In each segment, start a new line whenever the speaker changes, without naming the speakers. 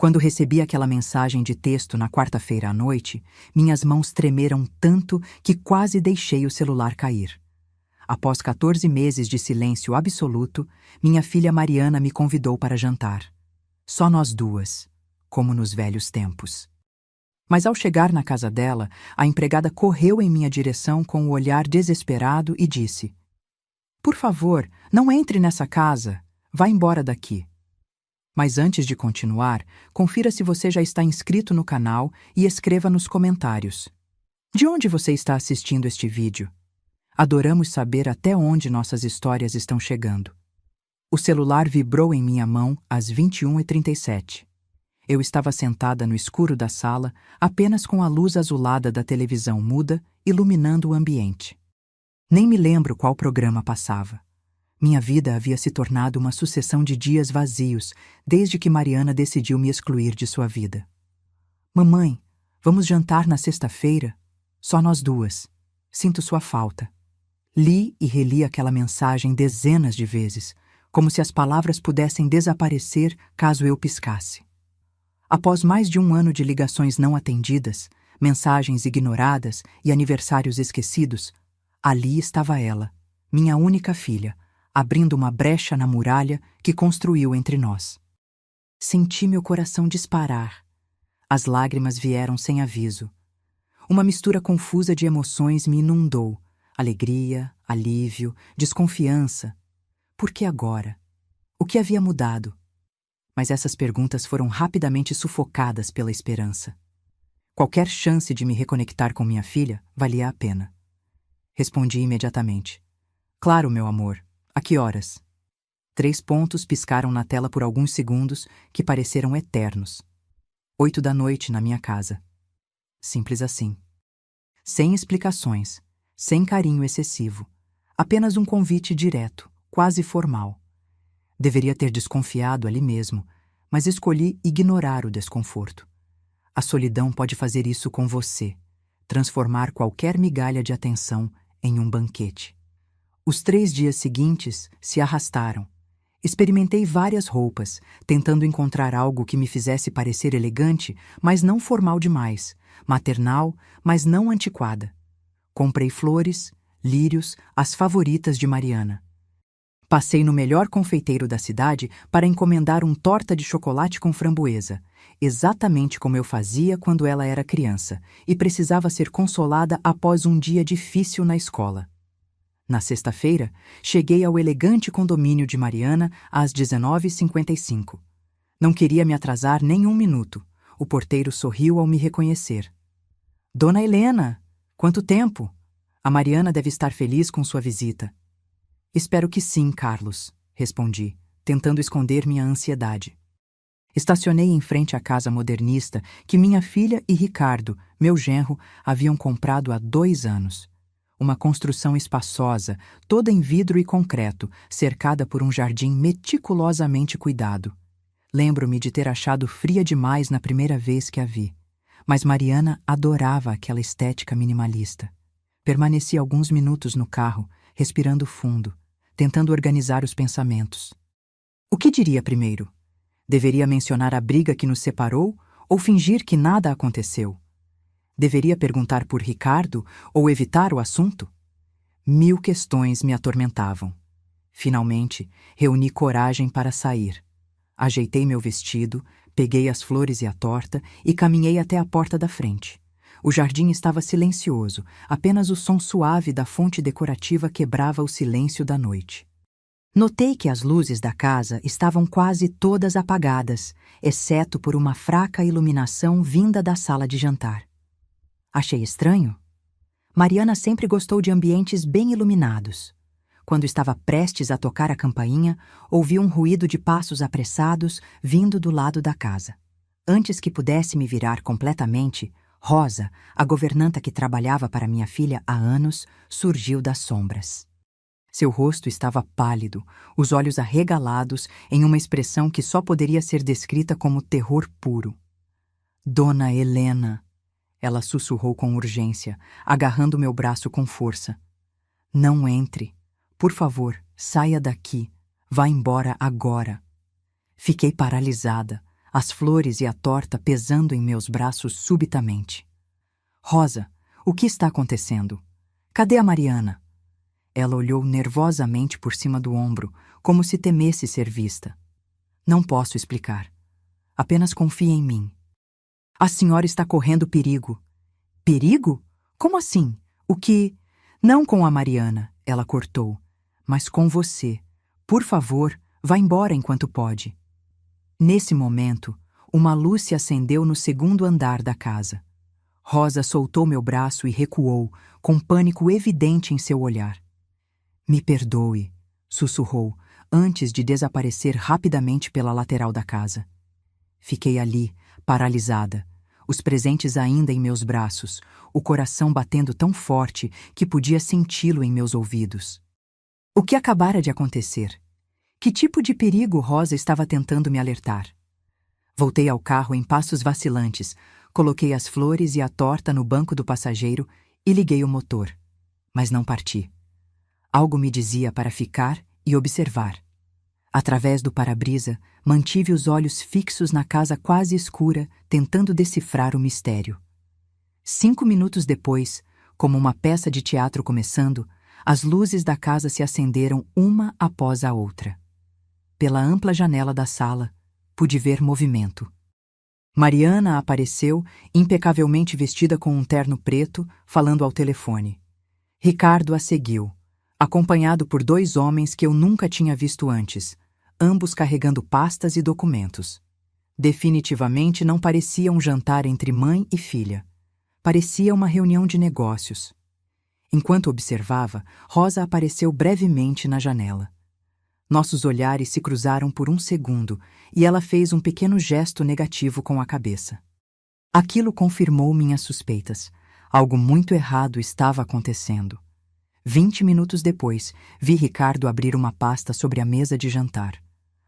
Quando recebi aquela mensagem de texto na quarta-feira à noite, minhas mãos tremeram tanto que quase deixei o celular cair. Após 14 meses de silêncio absoluto, minha filha Mariana me convidou para jantar. Só nós duas, como nos velhos tempos. Mas ao chegar na casa dela, a empregada correu em minha direção com o olhar desesperado e disse: "Por favor, não entre nessa casa. Vá embora daqui." Mas antes de continuar, confira se você já está inscrito no canal e escreva nos comentários: de onde você está assistindo este vídeo? Adoramos saber até onde nossas histórias estão chegando. O celular vibrou em minha mão às 21h37. Eu estava sentada no escuro da sala, apenas com a luz azulada da televisão muda iluminando o ambiente. Nem me lembro qual programa passava. Minha vida havia se tornado uma sucessão de dias vazios desde que Mariana decidiu me excluir de sua vida. "Mamãe, vamos jantar na sexta-feira? Só nós duas. Sinto sua falta." Li e reli aquela mensagem dezenas de vezes, como se as palavras pudessem desaparecer caso eu piscasse. Após mais de 1 ano de ligações não atendidas, mensagens ignoradas e aniversários esquecidos, ali estava ela, minha única filha, abrindo uma brecha na muralha que construiu entre nós. Senti meu coração disparar. As lágrimas vieram sem aviso. Uma mistura confusa de emoções me inundou: alegria, alívio, desconfiança. Por que agora? O que havia mudado? Mas essas perguntas foram rapidamente sufocadas pela esperança. Qualquer chance de me reconectar com minha filha valia a pena. Respondi imediatamente: "Claro, meu amor. A que horas?" 3 pontos piscaram na tela por alguns segundos que pareceram eternos. 8 da noite na minha casa. Simples assim. Sem explicações, sem carinho excessivo. Apenas um convite direto, quase formal. Deveria ter desconfiado ali mesmo, mas escolhi ignorar o desconforto. A solidão pode fazer isso com você, transformar qualquer migalha de atenção em um banquete. Os 3 dias seguintes se arrastaram. Experimentei várias roupas, tentando encontrar algo que me fizesse parecer elegante, mas não formal demais, maternal, mas não antiquada. Comprei flores, lírios, as favoritas de Mariana. Passei no melhor confeiteiro da cidade para encomendar um torta de chocolate com framboesa, exatamente como eu fazia quando ela era criança e precisava ser consolada após um dia difícil na escola. Na sexta-feira, cheguei ao elegante condomínio de Mariana às 19h55. Não queria me atrasar nem 1 minuto. O porteiro sorriu ao me reconhecer. "Dona Helena, quanto tempo? A Mariana deve estar feliz com sua visita." "Espero que sim, Carlos", respondi, tentando esconder minha ansiedade. Estacionei em frente à casa modernista que minha filha e Ricardo, meu genro, haviam comprado há 2 anos. Uma construção espaçosa, toda em vidro e concreto, cercada por um jardim meticulosamente cuidado. Lembro-me de ter achado fria demais na primeira vez que a vi, mas Mariana adorava aquela estética minimalista. Permaneci alguns minutos no carro, respirando fundo, tentando organizar os pensamentos. O que diria primeiro? Deveria mencionar a briga que nos separou ou fingir que nada aconteceu? Deveria perguntar por Ricardo ou evitar o assunto? 1000 questões me atormentavam. Finalmente, reuni coragem para sair. Ajeitei meu vestido, peguei as flores e a torta e caminhei até a porta da frente. O jardim estava silencioso, apenas o som suave da fonte decorativa quebrava o silêncio da noite. Notei que as luzes da casa estavam quase todas apagadas, exceto por uma fraca iluminação vinda da sala de jantar. Achei estranho. Mariana sempre gostou de ambientes bem iluminados. Quando estava prestes a tocar a campainha, ouvi um ruído de passos apressados vindo do lado da casa. Antes que pudesse me virar completamente, Rosa, a governanta que trabalhava para minha filha há anos, surgiu das sombras. Seu rosto estava pálido, os olhos arregalados em uma expressão que só poderia ser descrita como terror puro. "Dona Helena", ela sussurrou com urgência, agarrando meu braço com força. "Não entre. Por favor, saia daqui. Vá embora agora." Fiquei paralisada, as flores e a torta pesando em meus braços subitamente. Rosa, o que está acontecendo? Cadê a Mariana? Ela olhou nervosamente por cima do ombro, como se temesse ser vista. Não posso explicar. Apenas confie em mim. A senhora está correndo perigo. Perigo? Como assim? O que? Não com a Mariana, ela cortou, mas com você. Por favor, vá embora enquanto pode. Nesse momento, uma luz se acendeu no segundo andar da casa. Rosa soltou meu braço e recuou, com pânico evidente em seu olhar. Me perdoe, sussurrou, antes de desaparecer rapidamente pela lateral da casa. Fiquei ali, paralisada, os presentes ainda em meus braços, o coração batendo tão forte que podia senti-lo em meus ouvidos. O que acabara de acontecer? Que tipo de perigo Rosa estava tentando me alertar? Voltei ao carro em passos vacilantes, coloquei as flores e a torta no banco do passageiro e liguei o motor. Mas não parti. Algo me dizia para ficar e observar. Através do para-brisa, mantive os olhos fixos na casa quase escura, tentando decifrar o mistério. 5 minutos depois, como uma peça de teatro começando, as luzes da casa se acenderam uma após a outra. Pela ampla janela da sala, pude ver movimento. Mariana apareceu, impecavelmente vestida com um terno preto, falando ao telefone. Ricardo a seguiu, acompanhado por 2 homens que eu nunca tinha visto antes, ambos carregando pastas e documentos. Definitivamente não parecia um jantar entre mãe e filha. Parecia uma reunião de negócios. Enquanto observava, Rosa apareceu brevemente na janela. Nossos olhares se cruzaram por um segundo e ela fez um pequeno gesto negativo com a cabeça. Aquilo confirmou minhas suspeitas. Algo muito errado estava acontecendo. 20 minutos depois, vi Ricardo abrir uma pasta sobre a mesa de jantar.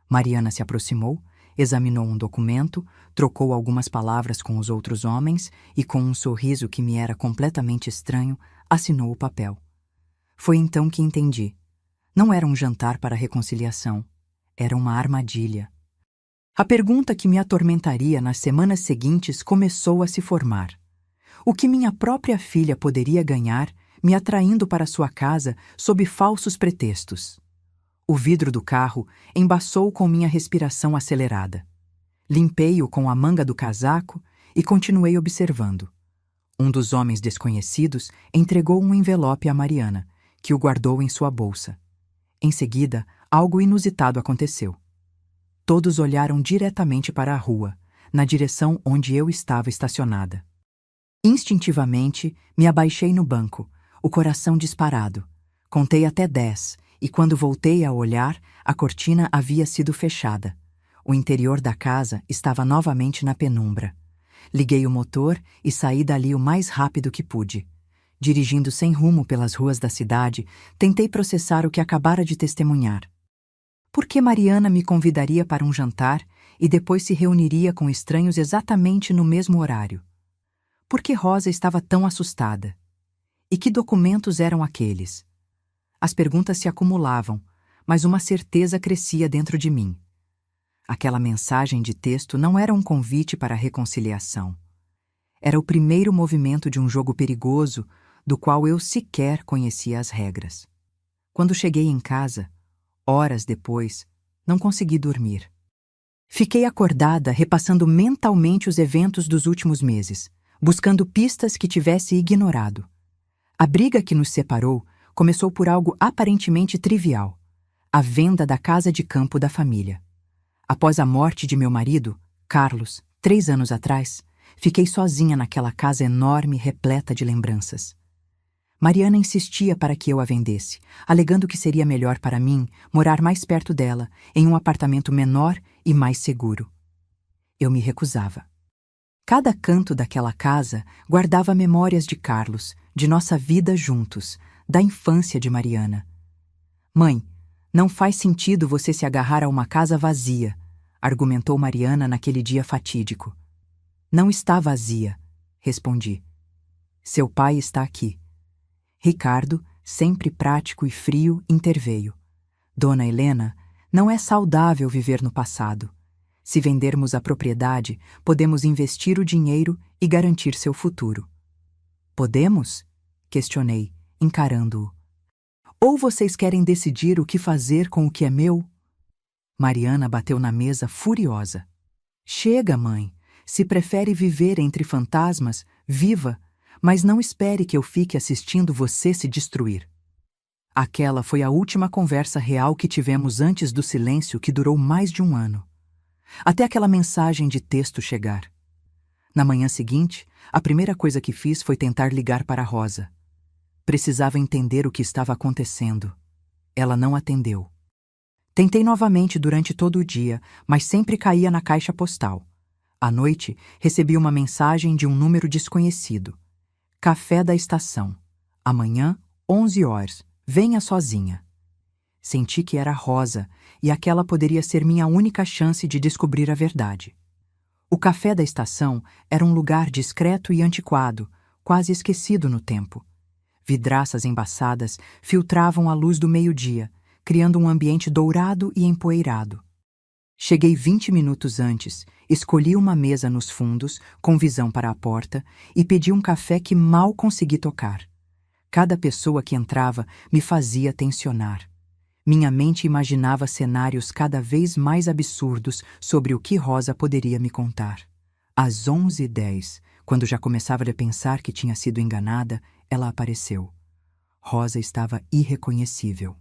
Mariana se aproximou, examinou um documento, trocou algumas palavras com os outros homens e, com um sorriso que me era completamente estranho, assinou o papel. Foi então que entendi. Não era um jantar para reconciliação. Era uma armadilha. A pergunta que me atormentaria nas semanas seguintes começou a se formar. O que minha própria filha poderia ganhar me atraindo para sua casa sob falsos pretextos? O vidro do carro embaçou com minha respiração acelerada. Limpei-o com a manga do casaco e continuei observando. Um dos homens desconhecidos entregou um envelope a Mariana, que o guardou em sua bolsa. Em seguida, algo inusitado aconteceu. Todos olharam diretamente para a rua, na direção onde eu estava estacionada. Instintivamente, me abaixei no banco, o coração disparado. Contei até 10, e quando voltei a olhar, a cortina havia sido fechada. O interior da casa estava novamente na penumbra. Liguei o motor e saí dali o mais rápido que pude. Dirigindo sem rumo pelas ruas da cidade, tentei processar o que acabara de testemunhar. Por que Mariana me convidaria para um jantar e depois se reuniria com estranhos exatamente no mesmo horário? Por que Rosa estava tão assustada? E que documentos eram aqueles? As perguntas se acumulavam, mas uma certeza crescia dentro de mim. Aquela mensagem de texto não era um convite para a reconciliação. Era o primeiro movimento de um jogo perigoso do qual eu sequer conhecia as regras. Quando cheguei em casa, horas depois, não consegui dormir. Fiquei acordada repassando mentalmente os eventos dos últimos meses, buscando pistas que tivesse ignorado. A briga que nos separou começou por algo aparentemente trivial: a venda da casa de campo da família. Após a morte de meu marido, Carlos, 3 anos atrás, fiquei sozinha naquela casa enorme repleta de lembranças. Mariana insistia para que eu a vendesse, alegando que seria melhor para mim morar mais perto dela, em um apartamento menor e mais seguro. Eu me recusava. Cada canto daquela casa guardava memórias de Carlos, de nossa vida juntos, da infância de Mariana. Mãe, não faz sentido você se agarrar a uma casa vazia, argumentou Mariana naquele dia fatídico. Não está vazia, respondi. Seu pai está aqui. Ricardo, sempre prático e frio, interveio. Dona Helena, não é saudável viver no passado. Se vendermos a propriedade, podemos investir o dinheiro e garantir seu futuro. Podemos? Questionei, encarando-o. Ou vocês querem decidir o que fazer com o que é meu? Mariana bateu na mesa furiosa. Chega, mãe. Se prefere viver entre fantasmas, viva, mas não espere que eu fique assistindo você se destruir. Aquela foi a última conversa real que tivemos antes do silêncio que durou mais de um ano. Até aquela mensagem de texto chegar. Na manhã seguinte, a primeira coisa que fiz foi tentar ligar para Rosa. Precisava entender o que estava acontecendo. Ela não atendeu. Tentei novamente durante todo o dia, mas sempre caía na caixa postal. À noite, recebi uma mensagem de um número desconhecido. Café da estação. Amanhã, 11 horas. Venha sozinha. Senti que era Rosa, e aquela poderia ser minha única chance de descobrir a verdade. O café da estação era um lugar discreto e antiquado, quase esquecido no tempo. Vidraças embaçadas filtravam a luz do meio-dia, criando um ambiente dourado e empoeirado. Cheguei 20 minutos antes, escolhi uma mesa nos fundos, com visão para a porta, e pedi um café que mal consegui tocar. Cada pessoa que entrava me fazia tensionar. Minha mente imaginava cenários cada vez mais absurdos sobre o que Rosa poderia me contar. Às 11h10, quando já começava a pensar que tinha sido enganada, ela apareceu. Rosa estava irreconhecível.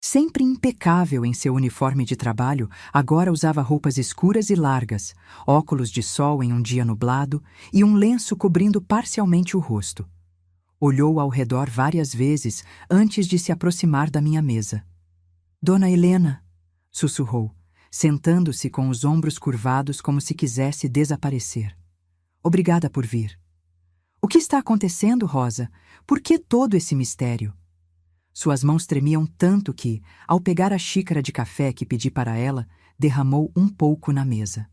Sempre impecável em seu uniforme de trabalho, agora usava roupas escuras e largas, óculos de sol em um dia nublado e um lenço cobrindo parcialmente o rosto. Olhou ao redor várias vezes antes de se aproximar da minha mesa. Dona Helena, sussurrou, sentando-se com os ombros curvados como se quisesse desaparecer. Obrigada por vir. O que está acontecendo, Rosa? Por que todo esse mistério? Suas mãos tremiam tanto que, ao pegar a xícara de café que pedi para ela, derramou um pouco na mesa.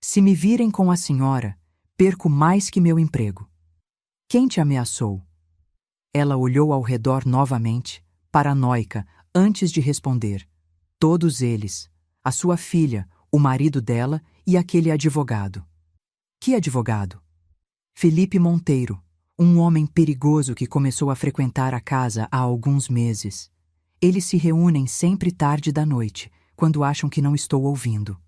Se me virem com a senhora, perco mais que meu emprego. Quem te ameaçou? Ela olhou ao redor novamente, paranoica, antes de responder. Todos eles. A sua filha, o marido dela e aquele advogado. Que advogado? Felipe Monteiro, um homem perigoso que começou a frequentar a casa há alguns meses. Eles se reúnem sempre tarde da noite, quando acham que não estou ouvindo.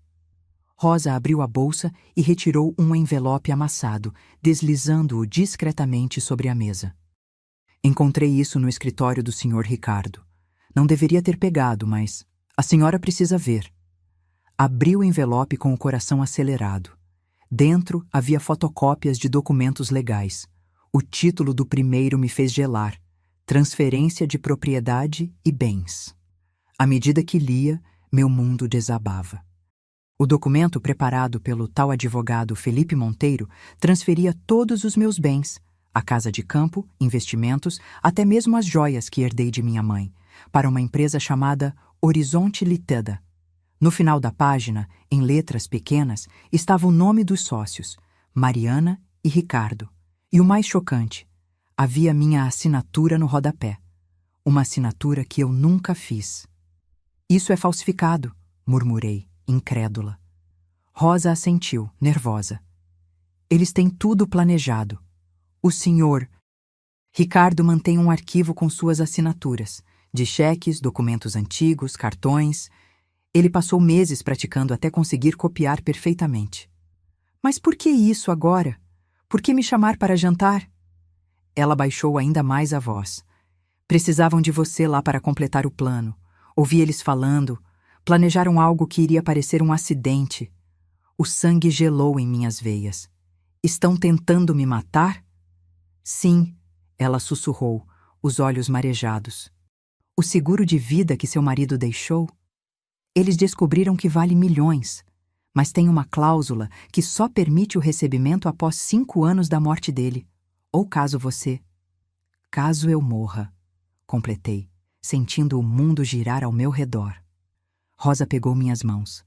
Rosa abriu a bolsa e retirou um envelope amassado, deslizando-o discretamente sobre a mesa. Encontrei isso no escritório do Sr. Ricardo. Não deveria ter pegado, mas a senhora precisa ver. Abri o envelope com o coração acelerado. Dentro havia fotocópias de documentos legais. O título do primeiro me fez gelar: Transferência de propriedade e bens. À medida que lia, meu mundo desabava. O documento preparado pelo tal advogado Felipe Monteiro transferia todos os meus bens, a casa de campo, investimentos, até mesmo as joias que herdei de minha mãe, para uma empresa chamada Horizonte Limitada. No final da página, em letras pequenas, estava o nome dos sócios, Mariana e Ricardo. E o mais chocante, havia minha assinatura no rodapé. Uma assinatura que eu nunca fiz. Isso é falsificado, murmurei, incrédula. Rosa assentiu, nervosa. Eles têm tudo planejado. O senhor... Ricardo mantém um arquivo com suas assinaturas, de cheques, documentos antigos, cartões. Ele passou meses praticando até conseguir copiar perfeitamente. Mas por que isso agora? Por que me chamar para jantar? Ela baixou ainda mais a voz. Precisavam de você lá para completar o plano. Ouvi eles falando. Planejaram algo que iria parecer um acidente. O sangue gelou em minhas veias. Estão tentando me matar? Sim, ela sussurrou, os olhos marejados. O seguro de vida que seu marido deixou? Eles descobriram que vale milhões, mas tem uma cláusula que só permite o recebimento após 5 anos da morte dele. Ou caso eu morra, completei, sentindo o mundo girar ao meu redor. Rosa pegou minhas mãos.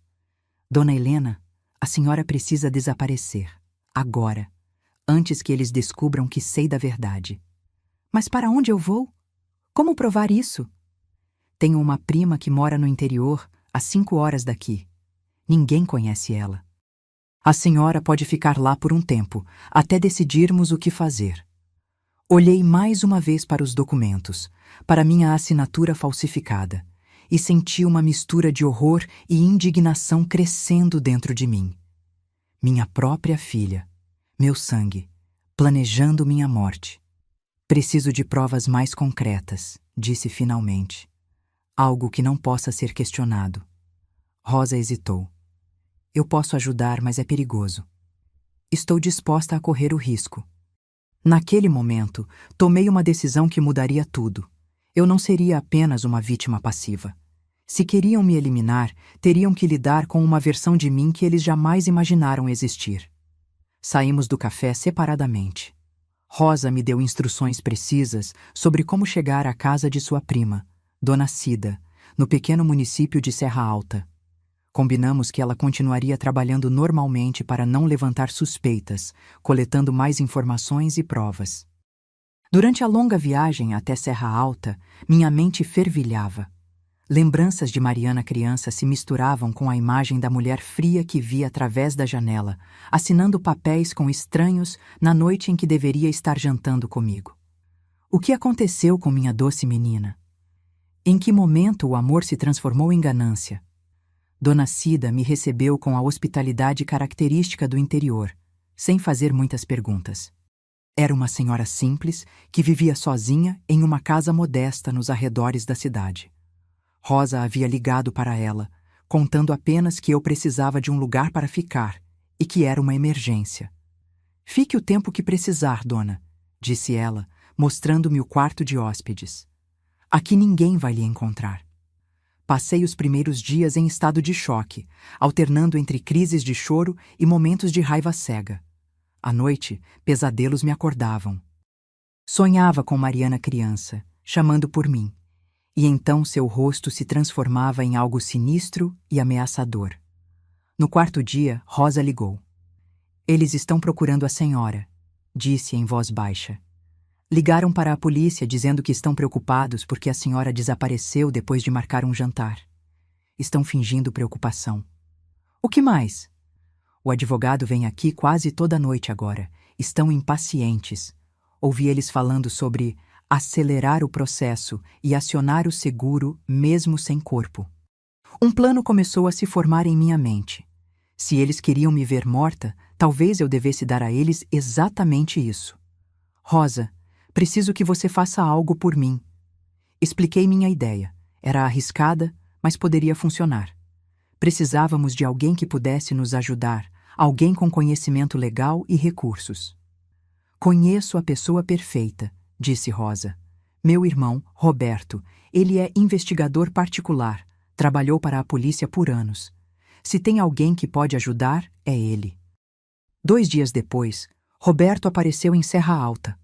Dona Helena, a senhora precisa desaparecer. Agora. Antes que eles descubram que sei da verdade. Mas para onde eu vou? Como provar isso? Tenho uma prima que mora no interior, a 5 horas daqui. Ninguém conhece ela. A senhora pode ficar lá por um tempo, até decidirmos o que fazer. Olhei mais uma vez para os documentos, para minha assinatura falsificada, e senti uma mistura de horror e indignação crescendo dentro de mim. Minha própria filha, meu sangue, planejando minha morte. Preciso de provas mais concretas, disse finalmente. Algo que não possa ser questionado. Rosa hesitou. Eu posso ajudar, mas é perigoso. Estou disposta a correr o risco. Naquele momento, tomei uma decisão que mudaria tudo. Eu não seria apenas uma vítima passiva. Se queriam me eliminar, teriam que lidar com uma versão de mim que eles jamais imaginaram existir. Saímos do café separadamente. Rosa me deu instruções precisas sobre como chegar à casa de sua prima, Dona Cida, no pequeno município de Serra Alta. Combinamos que ela continuaria trabalhando normalmente para não levantar suspeitas, coletando mais informações e provas. Durante a longa viagem até Serra Alta, minha mente fervilhava. Lembranças de Mariana criança se misturavam com a imagem da mulher fria que via através da janela, assinando papéis com estranhos na noite em que deveria estar jantando comigo. O que aconteceu com minha doce menina? Em que momento o amor se transformou em ganância? Dona Cida me recebeu com a hospitalidade característica do interior, sem fazer muitas perguntas. Era uma senhora simples que vivia sozinha em uma casa modesta nos arredores da cidade. Rosa havia ligado para ela, contando apenas que eu precisava de um lugar para ficar e que era uma emergência. Fique o tempo que precisar, dona, disse ela, mostrando-me o quarto de hóspedes. Aqui ninguém vai lhe encontrar. Passei os primeiros dias em estado de choque, alternando entre crises de choro e momentos de raiva cega. À noite, pesadelos me acordavam. Sonhava com Mariana criança, chamando por mim, e então seu rosto se transformava em algo sinistro e ameaçador. No quarto dia, Rosa ligou. Eles estão procurando a senhora, disse em voz baixa. Ligaram para a polícia dizendo que estão preocupados porque a senhora desapareceu depois de marcar um jantar. Estão fingindo preocupação. O que mais? O advogado vem aqui quase toda noite agora. Estão impacientes. Ouvi eles falando sobre acelerar o processo e acionar o seguro mesmo sem corpo. Um plano começou a se formar em minha mente. Se eles queriam me ver morta, talvez eu devesse dar a eles exatamente isso. Rosa, preciso que você faça algo por mim. Expliquei minha ideia. Era arriscada, mas poderia funcionar. Precisávamos de alguém que pudesse nos ajudar, alguém com conhecimento legal e recursos. Conheço a pessoa perfeita, disse Rosa. Meu irmão, Roberto, ele é investigador particular, trabalhou para a polícia por anos. Se tem alguém que pode ajudar, é ele. 2 dias depois, Roberto apareceu em Serra Alta.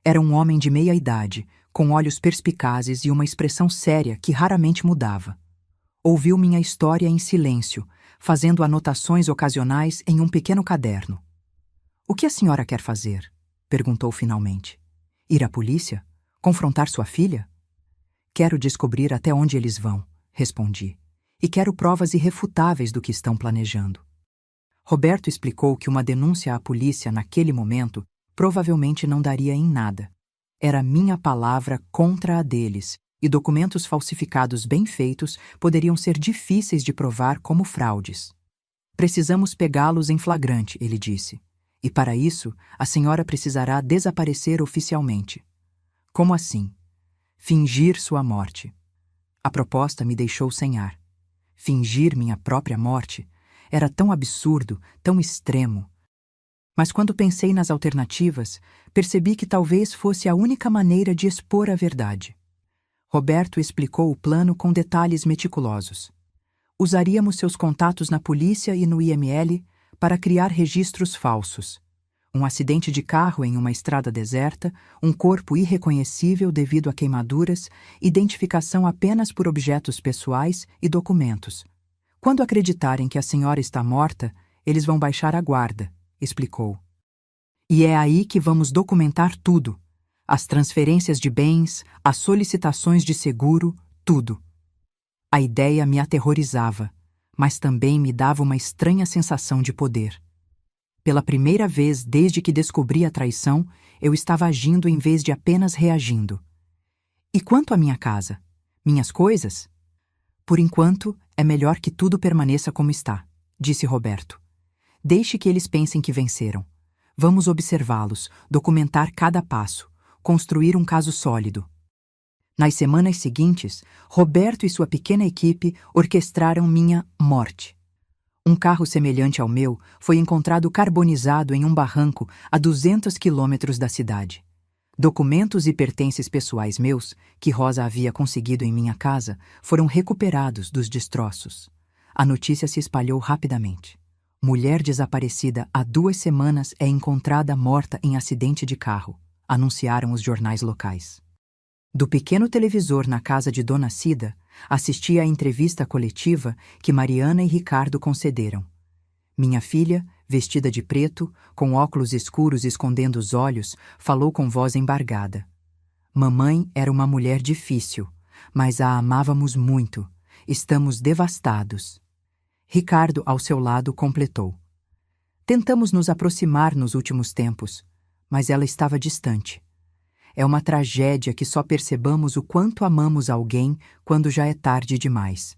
Era um homem de meia idade, com olhos perspicazes e uma expressão séria que raramente mudava. Ouviu minha história em silêncio, fazendo anotações ocasionais em um pequeno caderno. O que a senhora quer fazer? Perguntou finalmente. Ir à polícia? Confrontar sua filha? Quero descobrir até onde eles vão, respondi. E quero provas irrefutáveis do que estão planejando. Roberto explicou que uma denúncia à polícia naquele momento provavelmente não daria em nada. Era minha palavra contra a deles, e documentos falsificados bem feitos poderiam ser difíceis de provar como fraudes. Precisamos pegá-los em flagrante, ele disse. E para isso, a senhora precisará desaparecer oficialmente. Como assim? Fingir sua morte. A proposta me deixou sem ar. Fingir minha própria morte era tão absurdo, tão extremo. Mas quando pensei nas alternativas, percebi que talvez fosse a única maneira de expor a verdade. Roberto explicou o plano com detalhes meticulosos. Usaríamos seus contatos na polícia e no IML para criar registros falsos. Um acidente de carro em uma estrada deserta, um corpo irreconhecível devido a queimaduras, identificação apenas por objetos pessoais e documentos. Quando acreditarem que a senhora está morta, eles vão baixar a guarda, explicou. E é aí que vamos documentar tudo. As transferências de bens, as solicitações de seguro, tudo. A ideia me aterrorizava, mas também me dava uma estranha sensação de poder. Pela primeira vez desde que descobri a traição, eu estava agindo em vez de apenas reagindo. E quanto à minha casa? Minhas coisas? Por enquanto, é melhor que tudo permaneça como está, disse Roberto. Deixe que eles pensem que venceram. Vamos observá-los, documentar cada passo, construir um caso sólido. Nas semanas seguintes, Roberto e sua pequena equipe orquestraram minha morte. Um carro semelhante ao meu foi encontrado carbonizado em um barranco a 200 quilômetros da cidade. Documentos e pertences pessoais meus, que Rosa havia conseguido em minha casa, foram recuperados dos destroços. A notícia se espalhou rapidamente. Mulher desaparecida há 2 semanas é encontrada morta em acidente de carro, anunciaram os jornais locais. Do pequeno televisor na casa de Dona Cida, assisti à entrevista coletiva que Mariana e Ricardo concederam. Minha filha, vestida de preto, com óculos escuros escondendo os olhos, falou com voz embargada. Mamãe era uma mulher difícil, mas a amávamos muito. Estamos devastados. Ricardo, ao seu lado, completou. Tentamos nos aproximar nos últimos tempos, mas ela estava distante. É uma tragédia que só percebamos o quanto amamos alguém quando já é tarde demais.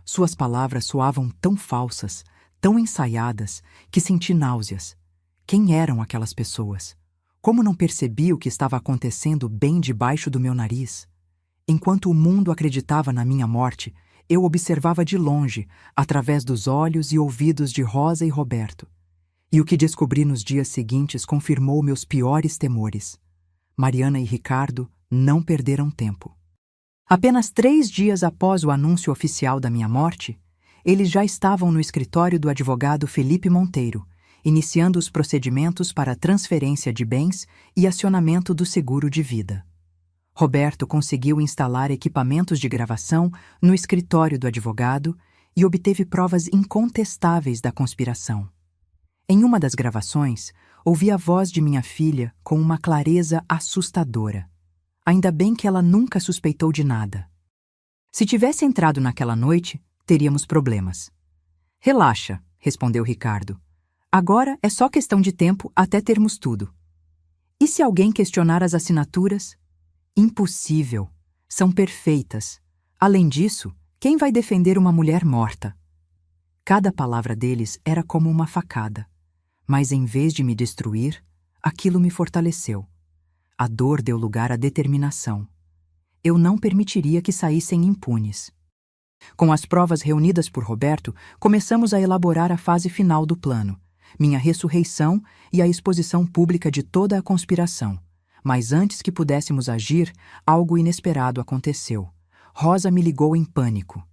Suas palavras soavam tão falsas, tão ensaiadas, que senti náuseas. Quem eram aquelas pessoas? Como não percebi o que estava acontecendo bem debaixo do meu nariz? Enquanto o mundo acreditava na minha morte, eu observava de longe, através dos olhos e ouvidos de Rosa e Roberto. E o que descobri nos dias seguintes confirmou meus piores temores. Mariana e Ricardo não perderam tempo. Apenas 3 dias após o anúncio oficial da minha morte, eles já estavam no escritório do advogado Felipe Monteiro, iniciando os procedimentos para transferência de bens e acionamento do seguro de vida. Roberto conseguiu instalar equipamentos de gravação no escritório do advogado e obteve provas incontestáveis da conspiração. Em uma das gravações, ouvi a voz de minha filha com uma clareza assustadora. Ainda bem que ela nunca suspeitou de nada. Se tivesse entrado naquela noite, teríamos problemas. Relaxa, respondeu Ricardo. Agora é só questão de tempo até termos tudo. E se alguém questionar as assinaturas? Impossível. São perfeitas. Além disso, quem vai defender uma mulher morta? Cada palavra deles era como uma facada. Mas em vez de me destruir, aquilo me fortaleceu. A dor deu lugar à determinação. Eu não permitiria que saíssem impunes. Com as provas reunidas por Roberto, começamos a elaborar a fase final do plano, minha ressurreição e a exposição pública de toda a conspiração. Mas antes que pudéssemos agir, algo inesperado aconteceu. Rosa me ligou em pânico.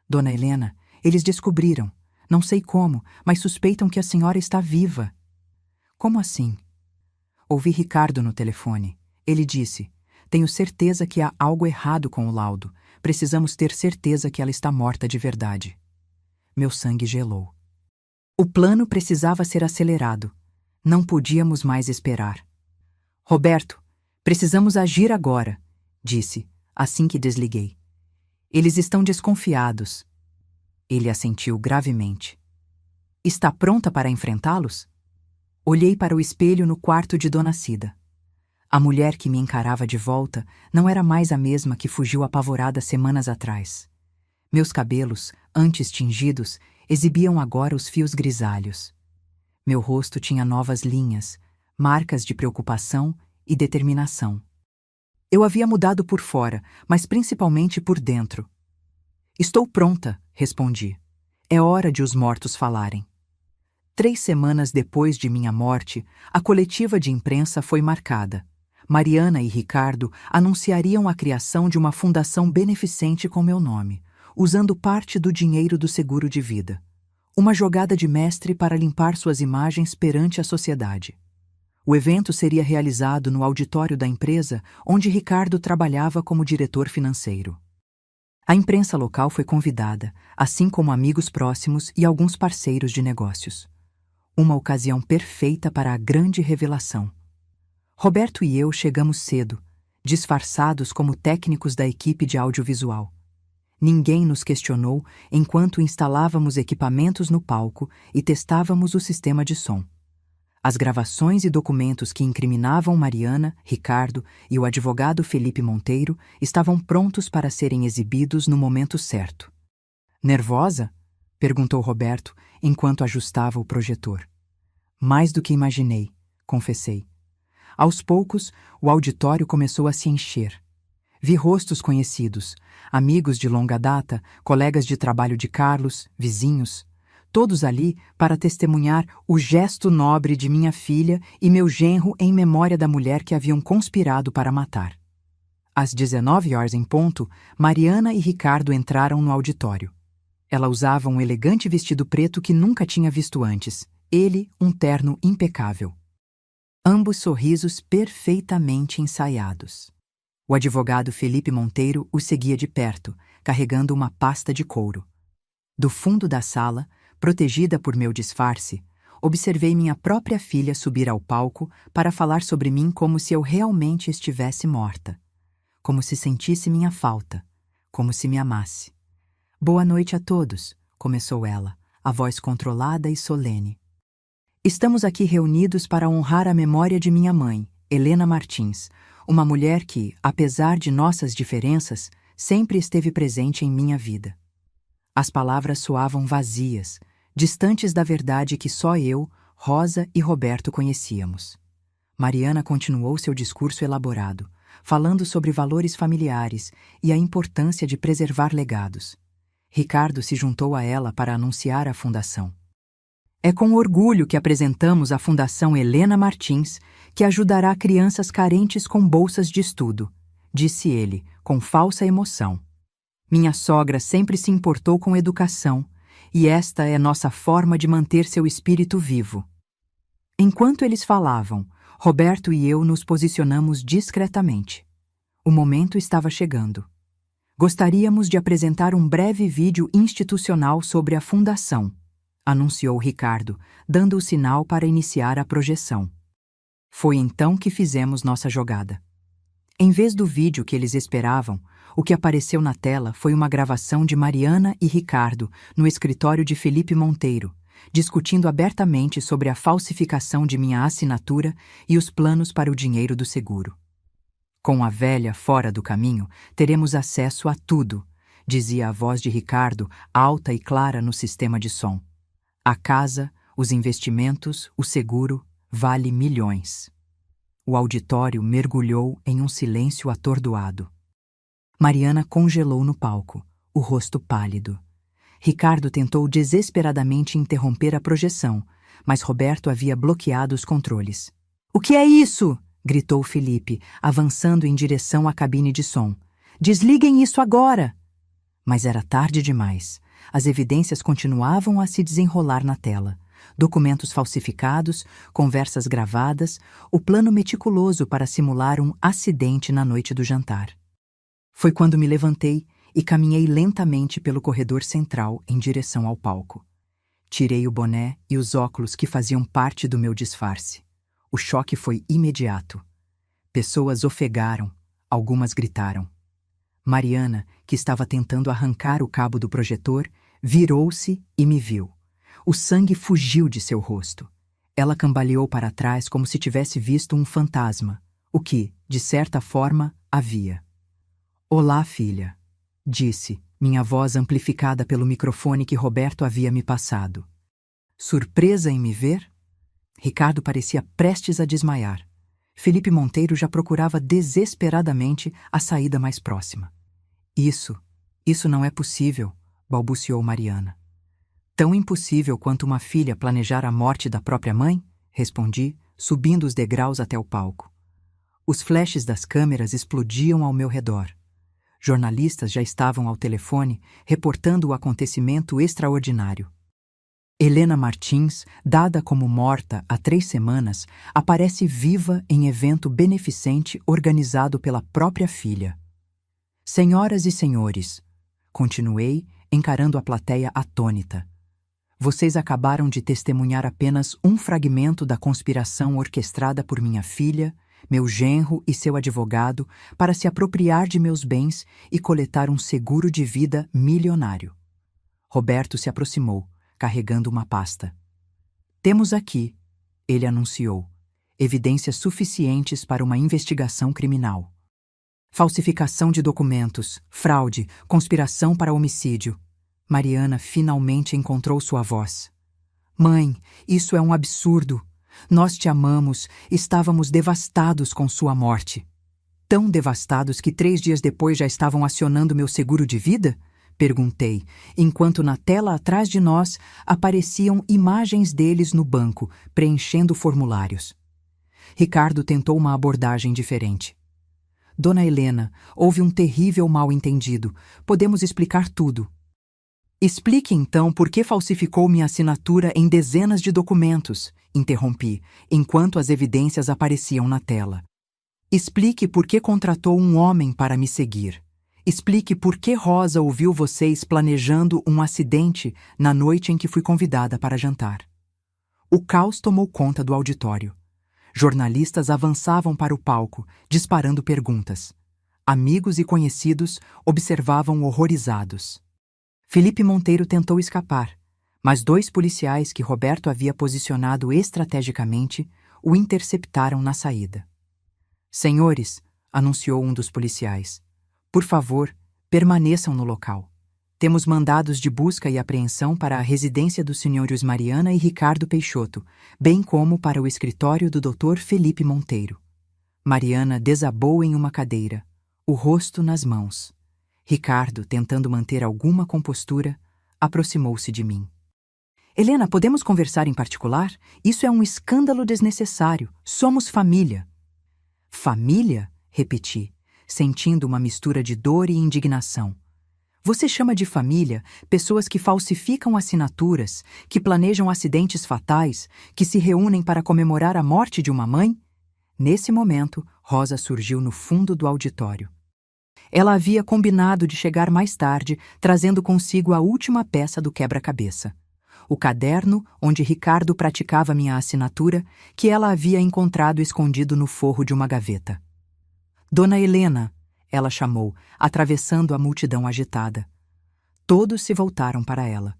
Dona Helena, eles descobriram. Não sei como, mas suspeitam que a senhora está viva. Como assim? Ouvi Ricardo no telefone. Ele disse, tenho certeza que há algo errado com o laudo. Precisamos ter certeza que ela está morta de verdade. Meu sangue gelou. O plano precisava ser acelerado. Não podíamos mais esperar. Roberto, precisamos agir agora, disse, assim que desliguei. Eles estão desconfiados. Ele assentiu gravemente. Está pronta para enfrentá-los? Olhei para o espelho no quarto de Dona Cida. A mulher que me encarava de volta não era mais a mesma que fugiu apavorada semanas atrás. Meus cabelos, antes tingidos, exibiam agora os fios grisalhos. Meu rosto tinha novas linhas, marcas de preocupação e determinação. Eu havia mudado por fora, mas principalmente por dentro. Estou pronta, respondi. É hora de os mortos falarem. 3 semanas depois de minha morte, a coletiva de imprensa foi marcada. Mariana e Ricardo anunciariam a criação de uma fundação beneficente com meu nome, usando parte do dinheiro do seguro de vida. Uma jogada de mestre para limpar suas imagens perante a sociedade. O evento seria realizado no auditório da empresa onde Ricardo trabalhava como diretor financeiro. A imprensa local foi convidada, assim como amigos próximos e alguns parceiros de negócios. Uma ocasião perfeita para a grande revelação. Roberto e eu chegamos cedo, disfarçados como técnicos da equipe de audiovisual. Ninguém nos questionou enquanto instalávamos equipamentos no palco e testávamos o sistema de som. As gravações e documentos que incriminavam Mariana, Ricardo e o advogado Felipe Monteiro estavam prontos para serem exibidos no momento certo. Nervosa? Perguntou Roberto enquanto ajustava o projetor. Mais do que imaginei, confessei. Aos poucos, o auditório começou a se encher. Vi rostos conhecidos, amigos de longa data, colegas de trabalho de Carlos, vizinhos, todos ali para testemunhar o gesto nobre de minha filha e meu genro em memória da mulher que haviam conspirado para matar. Às 19 horas em ponto, Mariana e Ricardo entraram no auditório. Ela usava um elegante vestido preto que nunca tinha visto antes, ele um terno impecável. Ambos sorrisos perfeitamente ensaiados. O advogado Felipe Monteiro o seguia de perto, carregando uma pasta de couro. Do fundo da sala, protegida por meu disfarce, observei minha própria filha subir ao palco para falar sobre mim como se eu realmente estivesse morta. Como se sentisse minha falta, como se me amasse. Boa noite a todos, começou ela, a voz controlada e solene. Estamos aqui reunidos para honrar a memória de minha mãe, Helena Martins, uma mulher que, apesar de nossas diferenças, sempre esteve presente em minha vida. As palavras soavam vazias, distantes da verdade que só eu, Rosa e Roberto conhecíamos. Mariana continuou seu discurso elaborado, falando sobre valores familiares e a importância de preservar legados. Ricardo se juntou a ela para anunciar a fundação. É com orgulho que apresentamos a Fundação Helena Martins, que ajudará crianças carentes com bolsas de estudo, disse ele, com falsa emoção. Minha sogra sempre se importou com educação, e esta é nossa forma de manter seu espírito vivo. Enquanto eles falavam, Roberto e eu nos posicionamos discretamente. O momento estava chegando. Gostaríamos de apresentar um breve vídeo institucional sobre a Fundação, anunciou Ricardo, dando o sinal para iniciar a projeção. Foi então que fizemos nossa jogada. Em vez do vídeo que eles esperavam, o que apareceu na tela foi uma gravação de Mariana e Ricardo no escritório de Felipe Monteiro, discutindo abertamente sobre a falsificação de minha assinatura e os planos para o dinheiro do seguro. Com a velha fora do caminho, teremos acesso a tudo, dizia a voz de Ricardo, alta e clara no sistema de som. A casa, os investimentos, o seguro, vale milhões. O auditório mergulhou em um silêncio atordoado. Mariana congelou no palco, o rosto pálido. Ricardo tentou desesperadamente interromper a projeção, mas Roberto havia bloqueado os controles. "O que é isso?" gritou Felipe, avançando em direção à cabine de som. "Desliguem isso agora!" Mas era tarde demais. As evidências continuavam a se desenrolar na tela. Documentos falsificados, conversas gravadas, o plano meticuloso para simular um acidente na noite do jantar. Foi quando me levantei e caminhei lentamente pelo corredor central em direção ao palco. Tirei o boné e os óculos que faziam parte do meu disfarce. O choque foi imediato. Pessoas ofegaram, algumas gritaram. Mariana, que estava tentando arrancar o cabo do projetor, virou-se e me viu. O sangue fugiu de seu rosto. Ela cambaleou para trás como se tivesse visto um fantasma, o que, de certa forma, havia. "Olá, filha", disse, minha voz amplificada pelo microfone que Roberto havia me passado. "Surpresa em me ver?" Ricardo parecia prestes a desmaiar. Felipe Monteiro já procurava desesperadamente a saída mais próxima. Isso não é possível", balbuciou Mariana. "Tão impossível quanto uma filha planejar a morte da própria mãe?" respondi, subindo os degraus até o palco. Os flashes das câmeras explodiam ao meu redor. Jornalistas já estavam ao telefone, reportando o acontecimento extraordinário. Helena Martins, dada como morta há 3 semanas, aparece viva em evento beneficente organizado pela própria filha. "Senhoras e senhores", continuei, encarando a plateia atônita. "Vocês acabaram de testemunhar apenas um fragmento da conspiração orquestrada por minha filha, meu genro e seu advogado, para se apropriar de meus bens e coletar um seguro de vida milionário. Roberto se aproximou, carregando uma pasta. Temos aqui, ele anunciou, evidências suficientes para uma investigação criminal. Falsificação de documentos, fraude, conspiração para homicídio. Mariana finalmente encontrou sua voz. Mãe, isso é um absurdo. Nós te amamos, estávamos devastados com sua morte. Tão devastados que 3 dias depois já estavam acionando meu seguro de vida? Perguntei, enquanto na tela atrás de nós apareciam imagens deles no banco, preenchendo formulários. Ricardo tentou uma abordagem diferente. Dona Helena, houve um terrível mal-entendido. Podemos explicar tudo. Explique então por que falsificou minha assinatura em dezenas de documentos, interrompi, enquanto as evidências apareciam na tela. Explique por que contratou um homem para me seguir. Explique por que Rosa ouviu vocês planejando um acidente na noite em que fui convidada para jantar. O caos tomou conta do auditório. Jornalistas avançavam para o palco, disparando perguntas. Amigos e conhecidos observavam horrorizados. Felipe Monteiro tentou escapar, mas 2 policiais que Roberto havia posicionado estrategicamente o interceptaram na saída. Senhores, anunciou um dos policiais, por favor, permaneçam no local. Temos mandados de busca e apreensão para a residência dos senhores Mariana e Ricardo Peixoto, bem como para o escritório do Dr. Felipe Monteiro. Mariana desabou em uma cadeira, o rosto nas mãos. Ricardo, tentando manter alguma compostura, aproximou-se de mim. Helena, podemos conversar em particular? Isso é um escândalo desnecessário. Somos família. Família? Repeti, sentindo uma mistura de dor e indignação. Você chama de família pessoas que falsificam assinaturas, que planejam acidentes fatais, que se reúnem para comemorar a morte de uma mãe? Nesse momento, Rosa surgiu no fundo do auditório. Ela havia combinado de chegar mais tarde, trazendo consigo a última peça do quebra-cabeça. O caderno onde Ricardo praticava minha assinatura, que ela havia encontrado escondido no forro de uma gaveta. Dona Helena, ela chamou, atravessando a multidão agitada. Todos se voltaram para ela.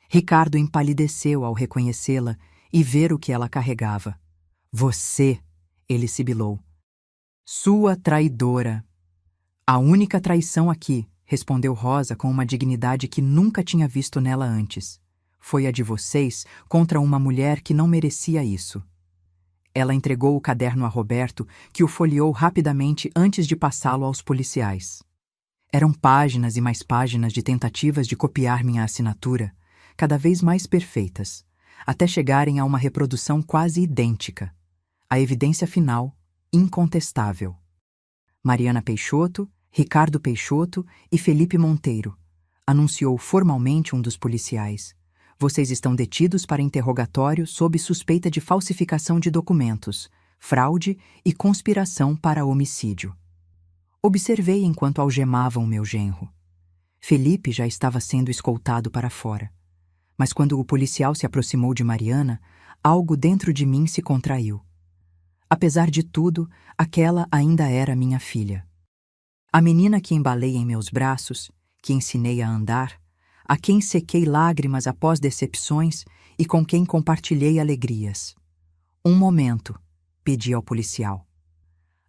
Ricardo empalideceu ao reconhecê-la e ver o que ela carregava. Você, ele sibilou. Sua traidora. A única traição aqui, respondeu Rosa com uma dignidade que nunca tinha visto nela antes. Foi a de vocês contra uma mulher que não merecia isso. Ela entregou o caderno a Roberto, que o folheou rapidamente antes de passá-lo aos policiais. Eram páginas e mais páginas de tentativas de copiar minha assinatura, cada vez mais perfeitas, até chegarem a uma reprodução quase idêntica. A evidência final, incontestável. Mariana Peixoto, Ricardo Peixoto e Felipe Monteiro, anunciou formalmente um dos policiais. Vocês estão detidos para interrogatório sob suspeita de falsificação de documentos, fraude e conspiração para homicídio. Observei enquanto algemavam meu genro. Felipe já estava sendo escoltado para fora. Mas quando o policial se aproximou de Mariana, algo dentro de mim se contraiu. Apesar de tudo, aquela ainda era minha filha. A menina que embalei em meus braços, que ensinei a andar, a quem sequei lágrimas após decepções e com quem compartilhei alegrias. Um momento, pedi ao policial.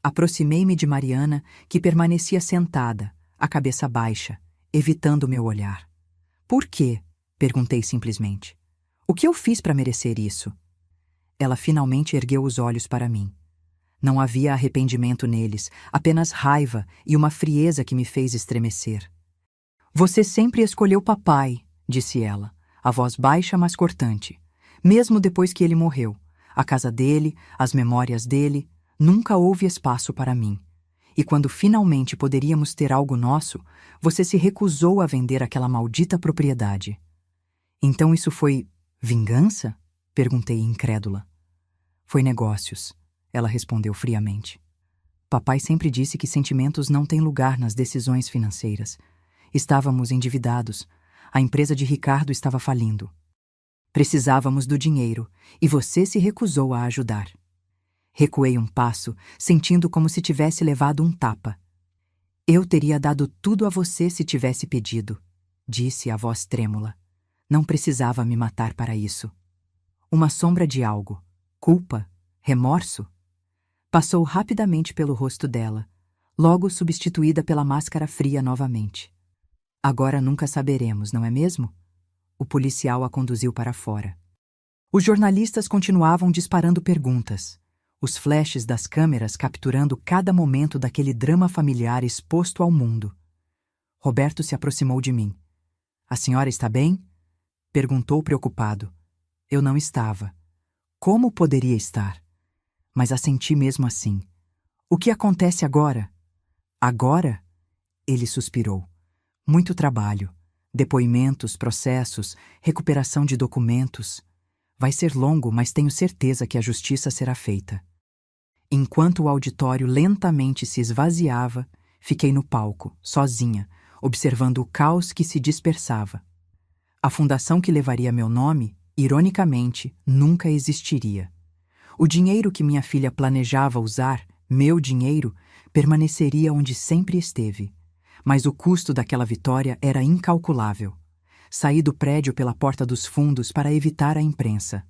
Aproximei-me de Mariana, que permanecia sentada, a cabeça baixa, evitando meu olhar. Por quê? Perguntei simplesmente. O que eu fiz para merecer isso? Ela finalmente ergueu os olhos para mim. Não havia arrependimento neles, apenas raiva e uma frieza que me fez estremecer. Você sempre escolheu papai, disse ela, a voz baixa mas cortante. Mesmo depois que ele morreu, a casa dele, as memórias dele, nunca houve espaço para mim. E quando finalmente poderíamos ter algo nosso, você se recusou a vender aquela maldita propriedade. Então isso foi vingança? Perguntei incrédula. Foi negócios, ela respondeu friamente. Papai sempre disse que sentimentos não têm lugar nas decisões financeiras. Estávamos endividados. A empresa de Ricardo estava falindo. Precisávamos do dinheiro, e você se recusou a ajudar. Recuei um passo, sentindo como se tivesse levado um tapa. Eu teria dado tudo a você se tivesse pedido, disse a voz trêmula. Não precisava me matar para isso. Uma sombra de algo. Culpa? Remorso? Passou rapidamente pelo rosto dela, logo substituída pela máscara fria novamente. Agora nunca saberemos, não é mesmo? O policial a conduziu para fora. Os jornalistas continuavam disparando perguntas, os flashes das câmeras capturando cada momento daquele drama familiar exposto ao mundo. Roberto se aproximou de mim. A senhora está bem? Perguntou preocupado. Eu não estava. Como poderia estar? Mas assenti mesmo assim. O que acontece agora? Agora? Ele suspirou. Muito trabalho. Depoimentos, processos, recuperação de documentos. Vai ser longo, mas tenho certeza que a justiça será feita. Enquanto o auditório lentamente se esvaziava, fiquei no palco, sozinha, observando o caos que se dispersava. A fundação que levaria meu nome, ironicamente, nunca existiria. O dinheiro que minha filha planejava usar, meu dinheiro, permaneceria onde sempre esteve. Mas o custo daquela vitória era incalculável. Saí do prédio pela porta dos fundos para evitar a imprensa.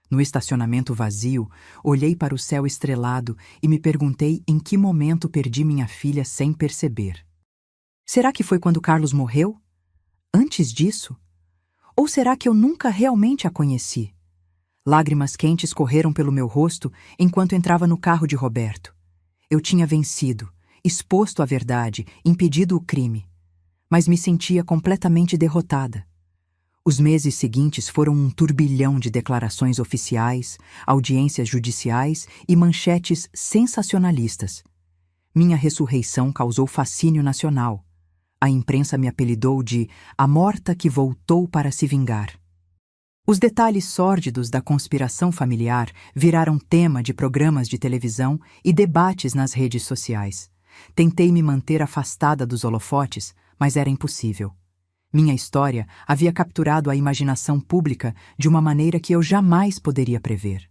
No estacionamento vazio, olhei para o céu estrelado e me perguntei em que momento perdi minha filha sem perceber. Será que foi quando Carlos morreu? Antes disso? Ou será que eu nunca realmente a conheci? Lágrimas quentes correram pelo meu rosto enquanto entrava no carro de Roberto. Eu tinha vencido, exposto a verdade, impedido o crime. Mas me sentia completamente derrotada. Os meses seguintes foram um turbilhão de declarações oficiais, audiências judiciais e manchetes sensacionalistas. Minha ressurreição causou fascínio nacional. A imprensa me apelidou de a morta que voltou para se vingar. Os detalhes sórdidos da conspiração familiar viraram tema de programas de televisão e debates nas redes sociais. Tentei me manter afastada dos holofotes, mas era impossível. Minha história havia capturado a imaginação pública de uma maneira que eu jamais poderia prever.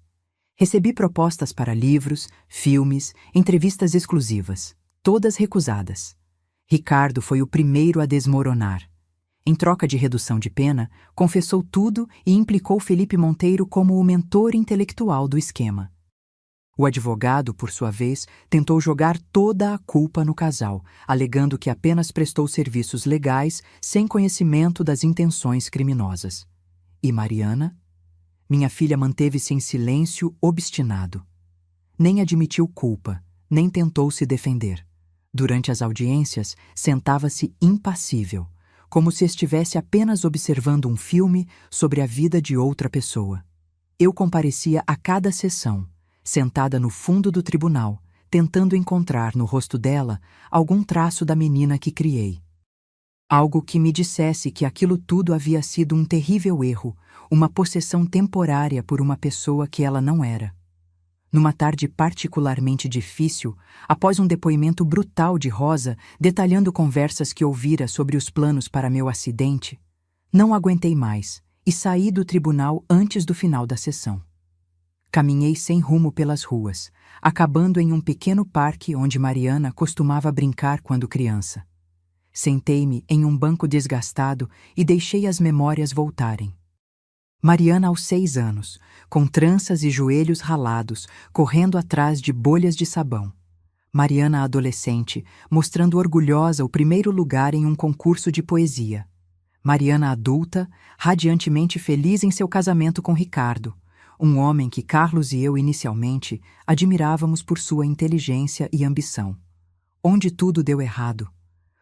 Recebi propostas para livros, filmes, entrevistas exclusivas, todas recusadas. Ricardo foi o primeiro a desmoronar. Em troca de redução de pena, confessou tudo e implicou Felipe Monteiro como o mentor intelectual do esquema. O advogado, por sua vez, tentou jogar toda a culpa no casal, alegando que apenas prestou serviços legais sem conhecimento das intenções criminosas. E Mariana? Minha filha manteve-se em silêncio obstinado. Nem admitiu culpa, nem tentou se defender. Durante as audiências, sentava-se impassível, como se estivesse apenas observando um filme sobre a vida de outra pessoa. Eu comparecia a cada sessão, sentada no fundo do tribunal, tentando encontrar no rosto dela algum traço da menina que criei. Algo que me dissesse que aquilo tudo havia sido um terrível erro, uma possessão temporária por uma pessoa que ela não era. Numa tarde particularmente difícil, após um depoimento brutal de Rosa, detalhando conversas que ouvira sobre os planos para meu acidente, não aguentei mais e saí do tribunal antes do final da sessão. Caminhei sem rumo pelas ruas, acabando em um pequeno parque onde Mariana costumava brincar quando criança. Sentei-me em um banco desgastado e deixei as memórias voltarem. Mariana aos 6 anos, com tranças e joelhos ralados, correndo atrás de bolhas de sabão. Mariana adolescente, mostrando orgulhosa o primeiro lugar em um concurso de poesia. Mariana adulta, radiantemente feliz em seu casamento com Ricardo, um homem que Carlos e eu inicialmente admirávamos por sua inteligência e ambição. Onde tudo deu errado.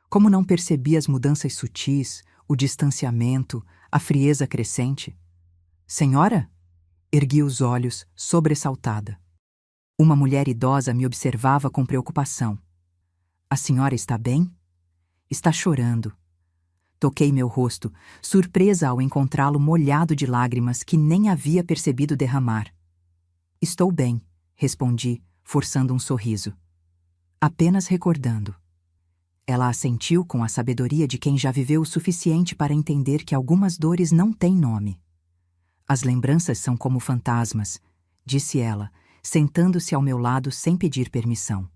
Como não percebi as mudanças sutis, o distanciamento, a frieza crescente? Senhora? Ergui os olhos, sobressaltada. Uma mulher idosa me observava com preocupação. A senhora está bem? Está chorando. Toquei meu rosto, surpresa ao encontrá-lo molhado de lágrimas que nem havia percebido derramar. Estou bem, respondi, forçando um sorriso. Apenas recordando. Ela assentiu com a sabedoria de quem já viveu o suficiente para entender que algumas dores não têm nome. As lembranças são como fantasmas, disse ela, sentando-se ao meu lado sem pedir permissão.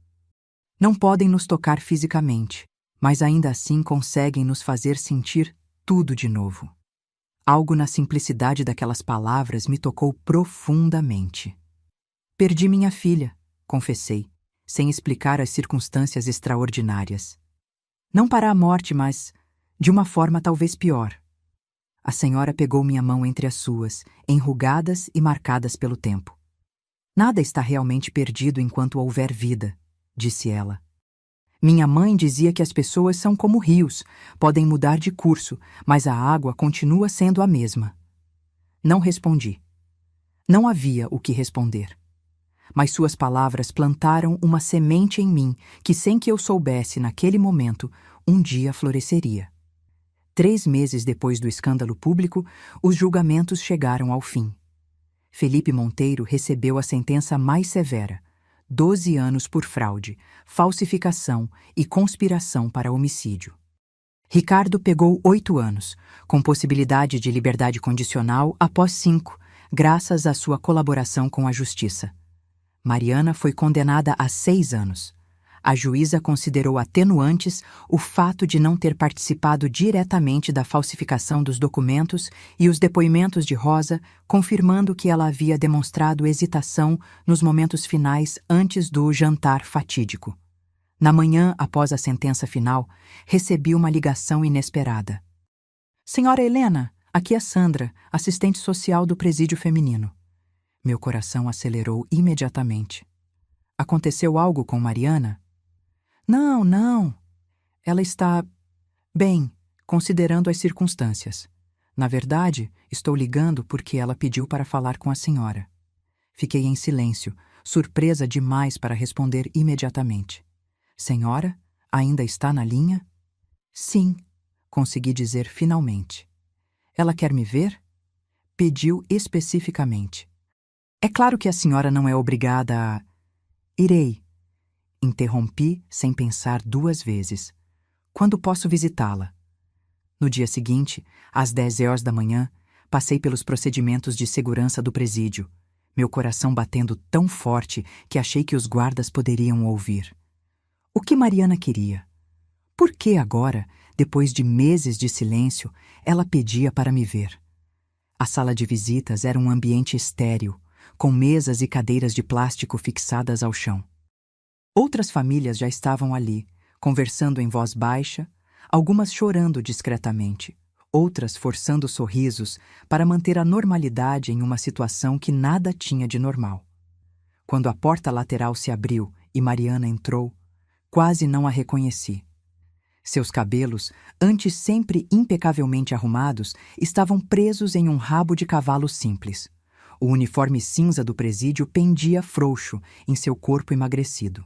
Não podem nos tocar fisicamente, mas ainda assim conseguem nos fazer sentir tudo de novo. Algo na simplicidade daquelas palavras me tocou profundamente. Perdi minha filha, confessei, sem explicar as circunstâncias extraordinárias. Não para a morte, mas de uma forma talvez pior. A senhora pegou minha mão entre as suas, enrugadas e marcadas pelo tempo. Nada está realmente perdido enquanto houver vida, disse ela. Minha mãe dizia que as pessoas são como rios, podem mudar de curso, mas a água continua sendo a mesma. Não respondi. Não havia o que responder. Mas suas palavras plantaram uma semente em mim que, sem que eu soubesse naquele momento, um dia floresceria. 3 meses depois do escândalo público, os julgamentos chegaram ao fim. Felipe Monteiro recebeu a sentença mais severa: 12 anos por fraude, falsificação e conspiração para homicídio. Ricardo pegou 8 anos, com possibilidade de liberdade condicional após 5, graças à sua colaboração com a justiça. Mariana foi condenada a 6 anos. A juíza considerou atenuantes o fato de não ter participado diretamente da falsificação dos documentos e os depoimentos de Rosa, confirmando que ela havia demonstrado hesitação nos momentos finais antes do jantar fatídico. Na manhã após a sentença final, recebi uma ligação inesperada. Senhora Helena, aqui é Sandra, assistente social do presídio feminino. Meu coração acelerou imediatamente. Aconteceu algo com Mariana? Não, não. Ela está bem, considerando as circunstâncias. Na verdade, estou ligando porque ela pediu para falar com a senhora. Fiquei em silêncio, surpresa demais para responder imediatamente. Senhora, ainda está na linha? Sim, consegui dizer finalmente. Ela quer me ver? Pediu especificamente. É claro que a senhora não é obrigada a... Irei. Interrompi sem pensar 2 vezes. Quando posso visitá-la? No dia seguinte, às 10 horas da manhã, passei pelos procedimentos de segurança do presídio, meu coração batendo tão forte que achei que os guardas poderiam ouvir. O que Mariana queria? Por que agora, depois de meses de silêncio, ela pedia para me ver? A sala de visitas era um ambiente estéril, com mesas e cadeiras de plástico fixadas ao chão. Outras famílias já estavam ali, conversando em voz baixa, algumas chorando discretamente, outras forçando sorrisos para manter a normalidade em uma situação que nada tinha de normal. Quando a porta lateral se abriu e Mariana entrou, quase não a reconheci. Seus cabelos, antes sempre impecavelmente arrumados, estavam presos em um rabo de cavalo simples. O uniforme cinza do presídio pendia frouxo em seu corpo emagrecido.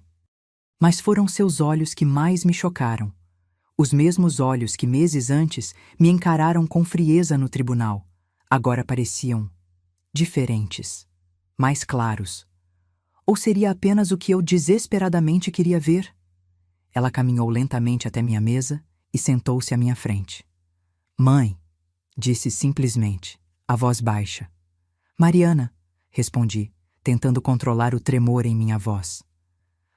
Mas foram seus olhos que mais me chocaram. Os mesmos olhos que meses antes me encararam com frieza no tribunal, agora pareciam diferentes, mais claros. Ou seria apenas o que eu desesperadamente queria ver? Ela caminhou lentamente até minha mesa e sentou-se à minha frente. Mãe, disse simplesmente, a voz baixa. Mariana, respondi, tentando controlar o tremor em minha voz.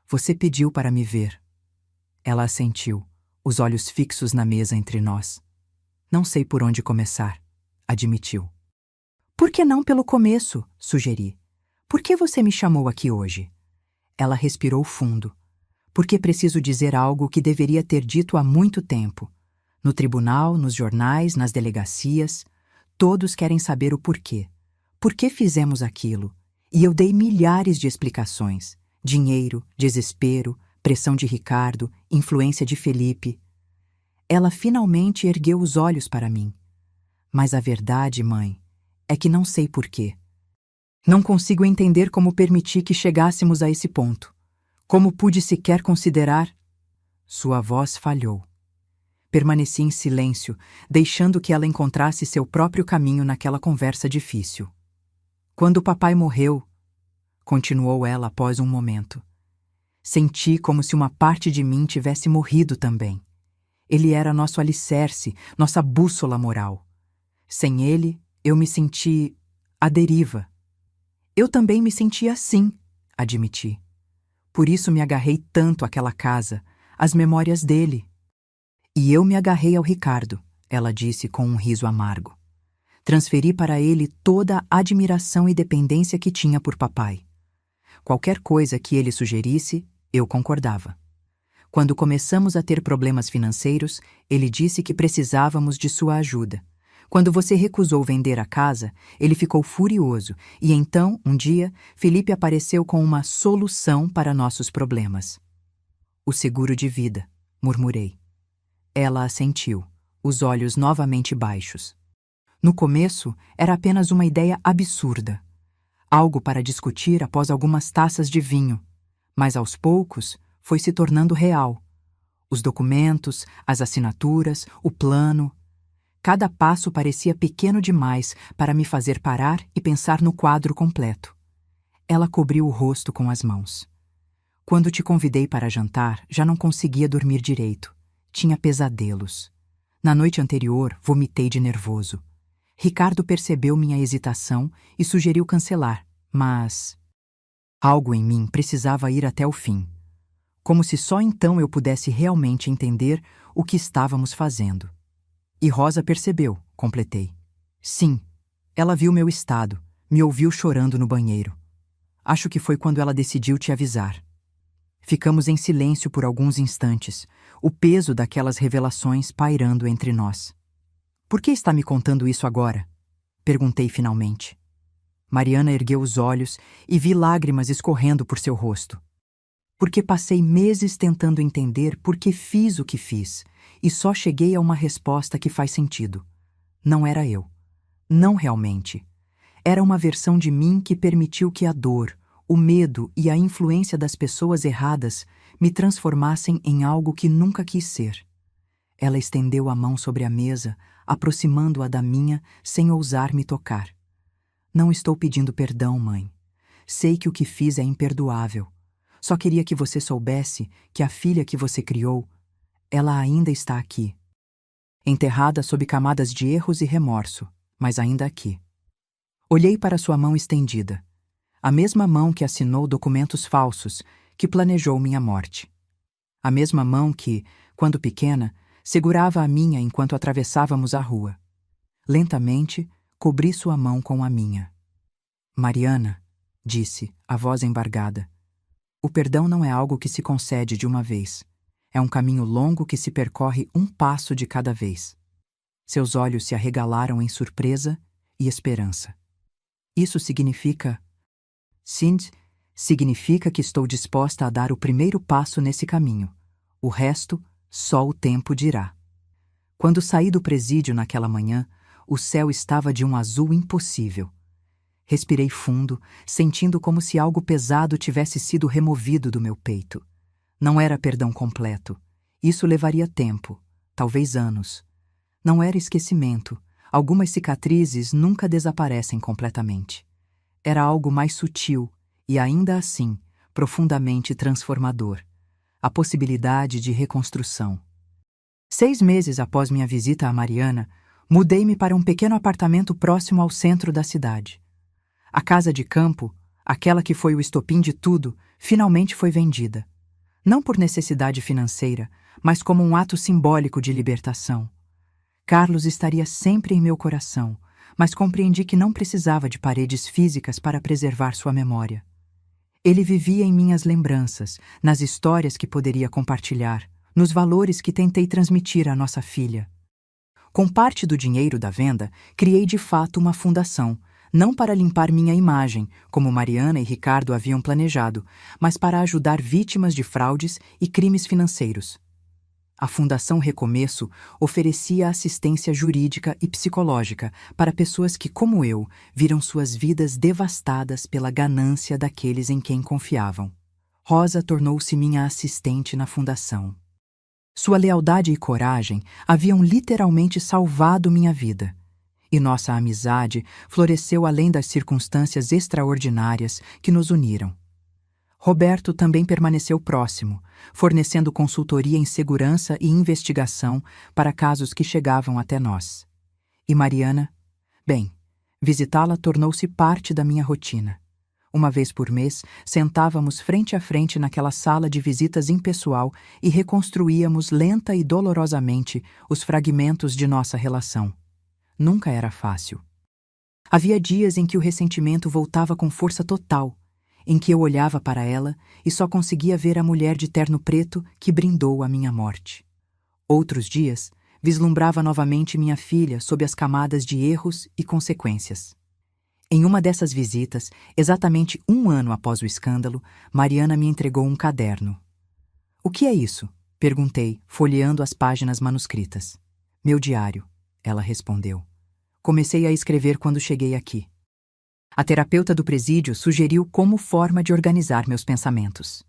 Você pediu para me ver. Ela assentiu, os olhos fixos na mesa entre nós. Não sei por onde começar, admitiu. Por que não pelo começo? Sugeri. Por que você me chamou aqui hoje? Ela respirou fundo. Porque preciso dizer algo que deveria ter dito há muito tempo. No tribunal, nos jornais, nas delegacias, todos querem saber o porquê. Por que fizemos aquilo? E eu dei milhares de explicações. Dinheiro, desespero, pressão de Ricardo, influência de Felipe. Ela finalmente ergueu os olhos para mim. Mas a verdade, mãe, é que não sei porquê. Não consigo entender como permiti que chegássemos a esse ponto. Como pude sequer considerar... Sua voz falhou. Permaneci em silêncio, deixando que ela encontrasse seu próprio caminho naquela conversa difícil. Quando o papai morreu, continuou ela após um momento, senti como se uma parte de mim tivesse morrido também. Ele era nosso alicerce, nossa bússola moral. Sem ele, eu me senti à deriva. Eu também me sentia assim, admiti. Por isso me agarrei tanto àquela casa, às memórias dele. E eu me agarrei ao Ricardo, ela disse com um riso amargo. Transferi para ele toda a admiração e dependência que tinha por papai. Qualquer coisa que ele sugerisse, eu concordava. Quando começamos a ter problemas financeiros, ele disse que precisávamos de sua ajuda. Quando você recusou vender a casa, ele ficou furioso e então, um dia, Felipe apareceu com uma solução para nossos problemas. O seguro de vida, murmurei. Ela assentiu, os olhos novamente baixos. No começo, era apenas uma ideia absurda. Algo para discutir após algumas taças de vinho. Mas aos poucos, foi se tornando real. Os documentos, as assinaturas, o plano. Cada passo parecia pequeno demais para me fazer parar e pensar no quadro completo. Ela cobriu o rosto com as mãos. Quando te convidei para jantar, já não conseguia dormir direito. Tinha pesadelos. Na noite anterior, vomitei de nervoso. Ricardo percebeu minha hesitação e sugeriu cancelar, mas algo em mim precisava ir até o fim. Como se só então eu pudesse realmente entender o que estávamos fazendo. E Rosa percebeu, completei. Sim, ela viu meu estado, me ouviu chorando no banheiro. Acho que foi quando ela decidiu te avisar. Ficamos em silêncio por alguns instantes, o peso daquelas revelações pairando entre nós. Por que está me contando isso agora? Perguntei finalmente. Mariana ergueu os olhos e vi lágrimas escorrendo por seu rosto. Porque passei meses tentando entender por que fiz o que fiz, e só cheguei a uma resposta que faz sentido. Não era eu. Não realmente. Era uma versão de mim que permitiu que a dor, o medo e a influência das pessoas erradas me transformassem em algo que nunca quis ser. Ela estendeu a mão sobre a mesa, aproximando-a da minha sem ousar me tocar. Não estou pedindo perdão, mãe. Sei que o que fiz é imperdoável. Só queria que você soubesse que a filha que você criou, ela ainda está aqui. Enterrada sob camadas de erros e remorso, mas ainda aqui. Olhei para sua mão estendida. A mesma mão que assinou documentos falsos, que planejou minha morte. A mesma mão que, quando pequena, segurava a minha enquanto atravessávamos a rua. Lentamente, cobri sua mão com a minha. Mariana, disse, a voz embargada. O perdão não é algo que se concede de uma vez. É um caminho longo que se percorre um passo de cada vez. Seus olhos se arregalaram em surpresa e esperança. Isso significa... Sim, significa que estou disposta a dar o primeiro passo nesse caminho. O resto, só o tempo dirá. Quando saí do presídio naquela manhã, o céu estava de um azul impossível. Respirei fundo, sentindo como se algo pesado tivesse sido removido do meu peito. Não era perdão completo. Isso levaria tempo, talvez anos. Não era esquecimento. Algumas cicatrizes nunca desaparecem completamente. Era algo mais sutil e, ainda assim, profundamente transformador. A possibilidade de reconstrução. 6 meses após minha visita a Mariana, mudei-me para um pequeno apartamento próximo ao centro da cidade. A casa de campo, aquela que foi o estopim de tudo, finalmente foi vendida. Não por necessidade financeira, mas como um ato simbólico de libertação. Carlos estaria sempre em meu coração, mas compreendi que não precisava de paredes físicas para preservar sua memória. Ele vivia em minhas lembranças, nas histórias que poderia compartilhar, nos valores que tentei transmitir à nossa filha. Com parte do dinheiro da venda, criei de fato uma fundação, não para limpar minha imagem, como Mariana e Ricardo haviam planejado, mas para ajudar vítimas de fraudes e crimes financeiros. A Fundação Recomeço oferecia assistência jurídica e psicológica para pessoas que, como eu, viram suas vidas devastadas pela ganância daqueles em quem confiavam. Rosa tornou-se minha assistente na fundação. Sua lealdade e coragem haviam literalmente salvado minha vida. E nossa amizade floresceu além das circunstâncias extraordinárias que nos uniram. Roberto também permaneceu próximo, fornecendo consultoria em segurança e investigação para casos que chegavam até nós. E Mariana? Bem, visitá-la tornou-se parte da minha rotina. Uma vez por mês, sentávamos frente a frente naquela sala de visitas impessoal e reconstruíamos lenta e dolorosamente os fragmentos de nossa relação. Nunca era fácil. Havia dias em que o ressentimento voltava com força total, em que eu olhava para ela e só conseguia ver a mulher de terno preto que brindou a minha morte. Outros dias, vislumbrava novamente minha filha sob as camadas de erros e consequências. Em uma dessas visitas, exatamente 1 ano após o escândalo, Mariana me entregou um caderno. "O que é isso?" perguntei, folheando as páginas manuscritas. "Meu diário", ela respondeu. "Comecei a escrever quando cheguei aqui." A terapeuta do presídio sugeriu como forma de organizar meus pensamentos.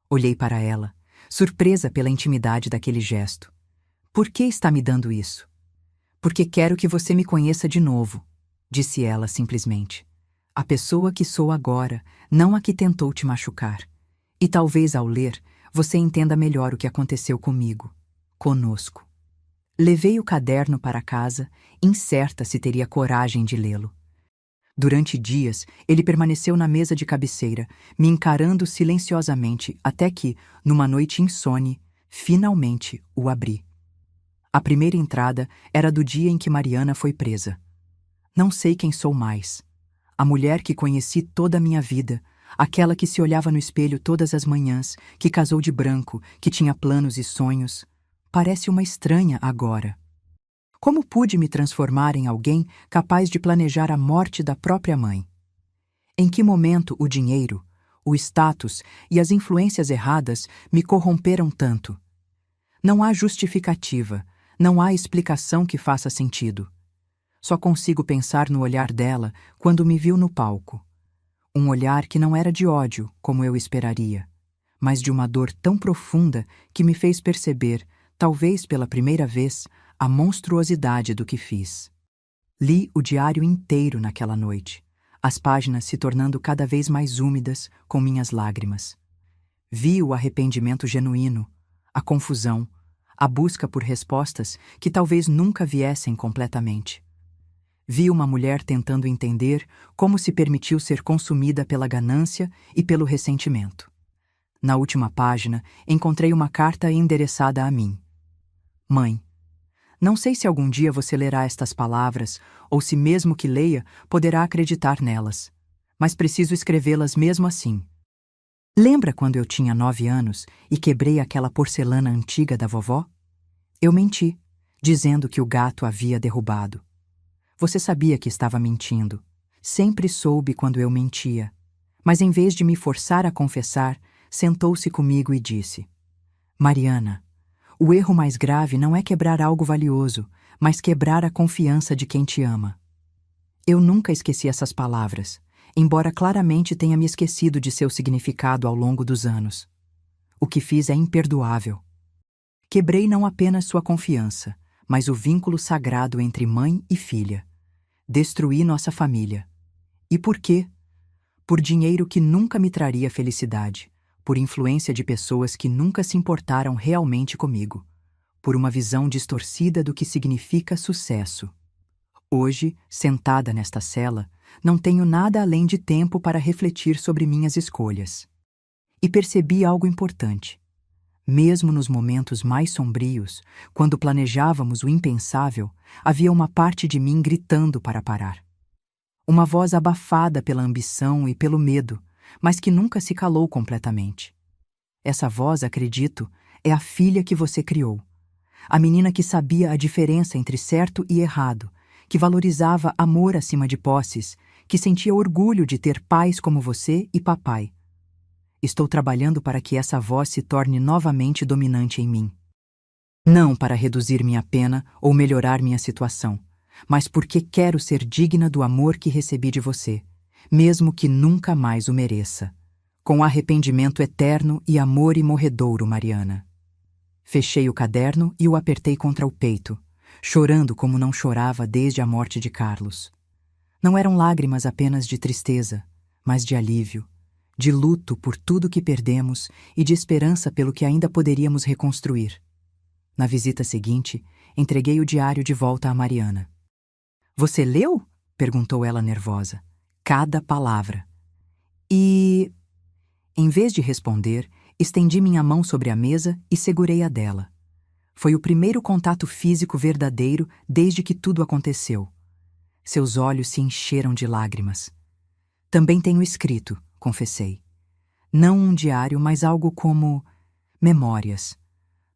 Olhei para ela, surpresa pela intimidade daquele gesto. "Por que está me dando isso?" "Porque quero que você me conheça de novo", disse ela simplesmente. "A pessoa que sou agora, não a que tentou te machucar. E talvez ao ler, você entenda melhor o que aconteceu comigo, conosco." Levei o caderno para casa, incerta se teria coragem de lê-lo. Durante dias, ele permaneceu na mesa de cabeceira, me encarando silenciosamente até que, numa noite insone, finalmente o abri. A primeira entrada era do dia em que Mariana foi presa. Não sei quem sou mais. A mulher que conheci toda a minha vida, aquela que se olhava no espelho todas as manhãs, que casou de branco, que tinha planos e sonhos, parece uma estranha agora. Como pude me transformar em alguém capaz de planejar a morte da própria mãe? Em que momento o dinheiro, o status e as influências erradas me corromperam tanto? Não há justificativa, não há explicação que faça sentido. Só consigo pensar no olhar dela quando me viu no palco. Um olhar que não era de ódio, como eu esperaria, mas de uma dor tão profunda que me fez perceber, talvez pela primeira vez, a monstruosidade do que fiz. Li o diário inteiro naquela noite, as páginas se tornando cada vez mais úmidas com minhas lágrimas. Vi o arrependimento genuíno, a confusão, a busca por respostas que talvez nunca viessem completamente. Vi uma mulher tentando entender como se permitiu ser consumida pela ganância e pelo ressentimento. Na última página, encontrei uma carta endereçada a mim. "Mãe, não sei se algum dia você lerá estas palavras ou se mesmo que leia, poderá acreditar nelas, mas preciso escrevê-las mesmo assim. Lembra quando eu tinha 9 anos e quebrei aquela porcelana antiga da vovó? Eu menti, dizendo que o gato havia derrubado. Você sabia que estava mentindo. Sempre soube quando eu mentia. Mas em vez de me forçar a confessar, sentou-se comigo e disse: Mariana, o erro mais grave não é quebrar algo valioso, mas quebrar a confiança de quem te ama." Eu nunca esqueci essas palavras, embora claramente tenha me esquecido de seu significado ao longo dos anos. O que fiz é imperdoável. Quebrei não apenas sua confiança, mas o vínculo sagrado entre mãe e filha. Destruí nossa família. E por quê? Por dinheiro que nunca me traria felicidade, por influência de pessoas que nunca se importaram realmente comigo, por uma visão distorcida do que significa sucesso. Hoje, sentada nesta cela, não tenho nada além de tempo para refletir sobre minhas escolhas. E percebi algo importante. Mesmo nos momentos mais sombrios, quando planejávamos o impensável, havia uma parte de mim gritando para parar. Uma voz abafada pela ambição e pelo medo, mas que nunca se calou completamente. Essa voz, acredito, é a filha que você criou. A menina que sabia a diferença entre certo e errado, que valorizava amor acima de posses, que sentia orgulho de ter pais como você e papai. Estou trabalhando para que essa voz se torne novamente dominante em mim. Não para reduzir minha pena ou melhorar minha situação, mas porque quero ser digna do amor que recebi de você, mesmo que nunca mais o mereça. Com arrependimento eterno e amor imorredouro, Mariana. Fechei o caderno e o apertei contra o peito, chorando como não chorava desde a morte de Carlos. Não eram lágrimas apenas de tristeza, mas de alívio, de luto por tudo que perdemos e de esperança pelo que ainda poderíamos reconstruir. Na visita seguinte, entreguei o diário de volta a Mariana. "Você leu?" perguntou ela nervosa. "Cada palavra." E, em vez de responder, estendi minha mão sobre a mesa e segurei a dela. Foi o primeiro contato físico verdadeiro desde que tudo aconteceu. Seus olhos se encheram de lágrimas. Também tenho escrito, confessei. Não um diário, mas algo como memórias.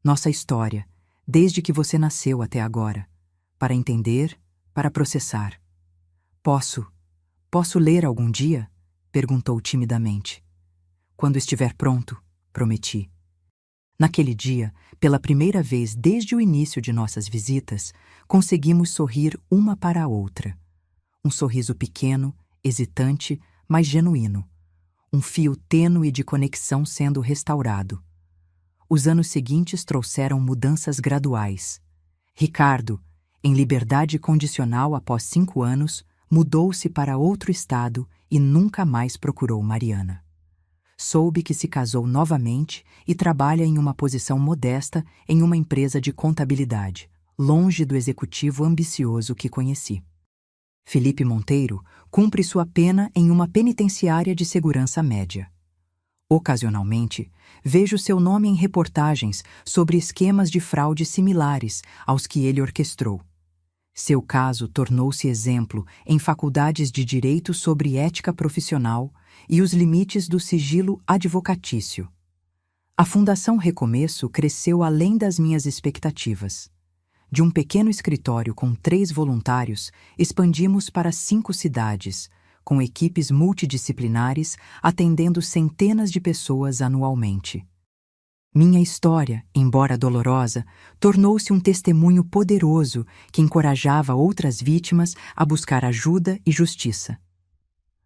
Nossa história, desde que você nasceu até agora. Para entender, para processar. Posso ler algum dia? Perguntou timidamente. Quando estiver pronto, prometi. Naquele dia, pela primeira vez desde o início de nossas visitas, conseguimos sorrir uma para a outra. Um sorriso pequeno, hesitante, mas genuíno. Um fio tênue de conexão sendo restaurado. Os anos seguintes trouxeram mudanças graduais. Ricardo, em liberdade condicional após 5 anos, mudou-se para outro estado e nunca mais procurou Mariana. Soube que se casou novamente e trabalha em uma posição modesta em uma empresa de contabilidade, longe do executivo ambicioso que conheci. Felipe Monteiro cumpre sua pena em uma penitenciária de segurança média. Ocasionalmente, vejo seu nome em reportagens sobre esquemas de fraude similares aos que ele orquestrou. Seu caso tornou-se exemplo em faculdades de direito sobre ética profissional e os limites do sigilo advocatício. A Fundação Recomeço cresceu além das minhas expectativas. De um pequeno escritório com 3 voluntários, expandimos para 5 cidades, com equipes multidisciplinares atendendo centenas de pessoas anualmente. Minha história, embora dolorosa, tornou-se um testemunho poderoso que encorajava outras vítimas a buscar ajuda e justiça.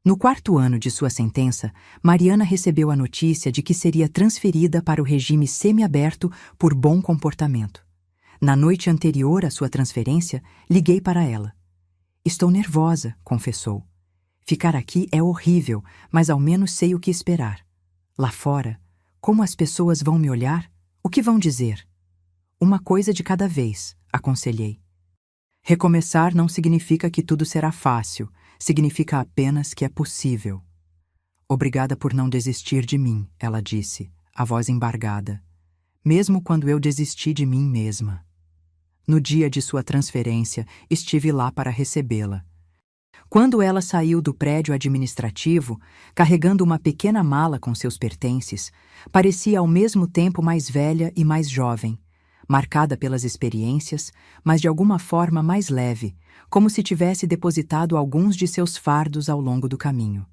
No 4º ano de sua sentença, Mariana recebeu a notícia de que seria transferida para o regime semiaberto por bom comportamento. Na noite anterior à sua transferência, liguei para ela. Estou nervosa, confessou. Ficar aqui é horrível, mas ao menos sei o que esperar. Lá fora, como as pessoas vão me olhar? O que vão dizer? Uma coisa de cada vez, aconselhei. Recomeçar não significa que tudo será fácil, significa apenas que é possível. Obrigada por não desistir de mim, ela disse, a voz embargada. Mesmo quando eu desisti de mim mesma. No dia de sua transferência, estive lá para recebê-la. Quando ela saiu do prédio administrativo, carregando uma pequena mala com seus pertences, parecia ao mesmo tempo mais velha e mais jovem, marcada pelas experiências, mas de alguma forma mais leve, como se tivesse depositado alguns de seus fardos ao longo do caminho.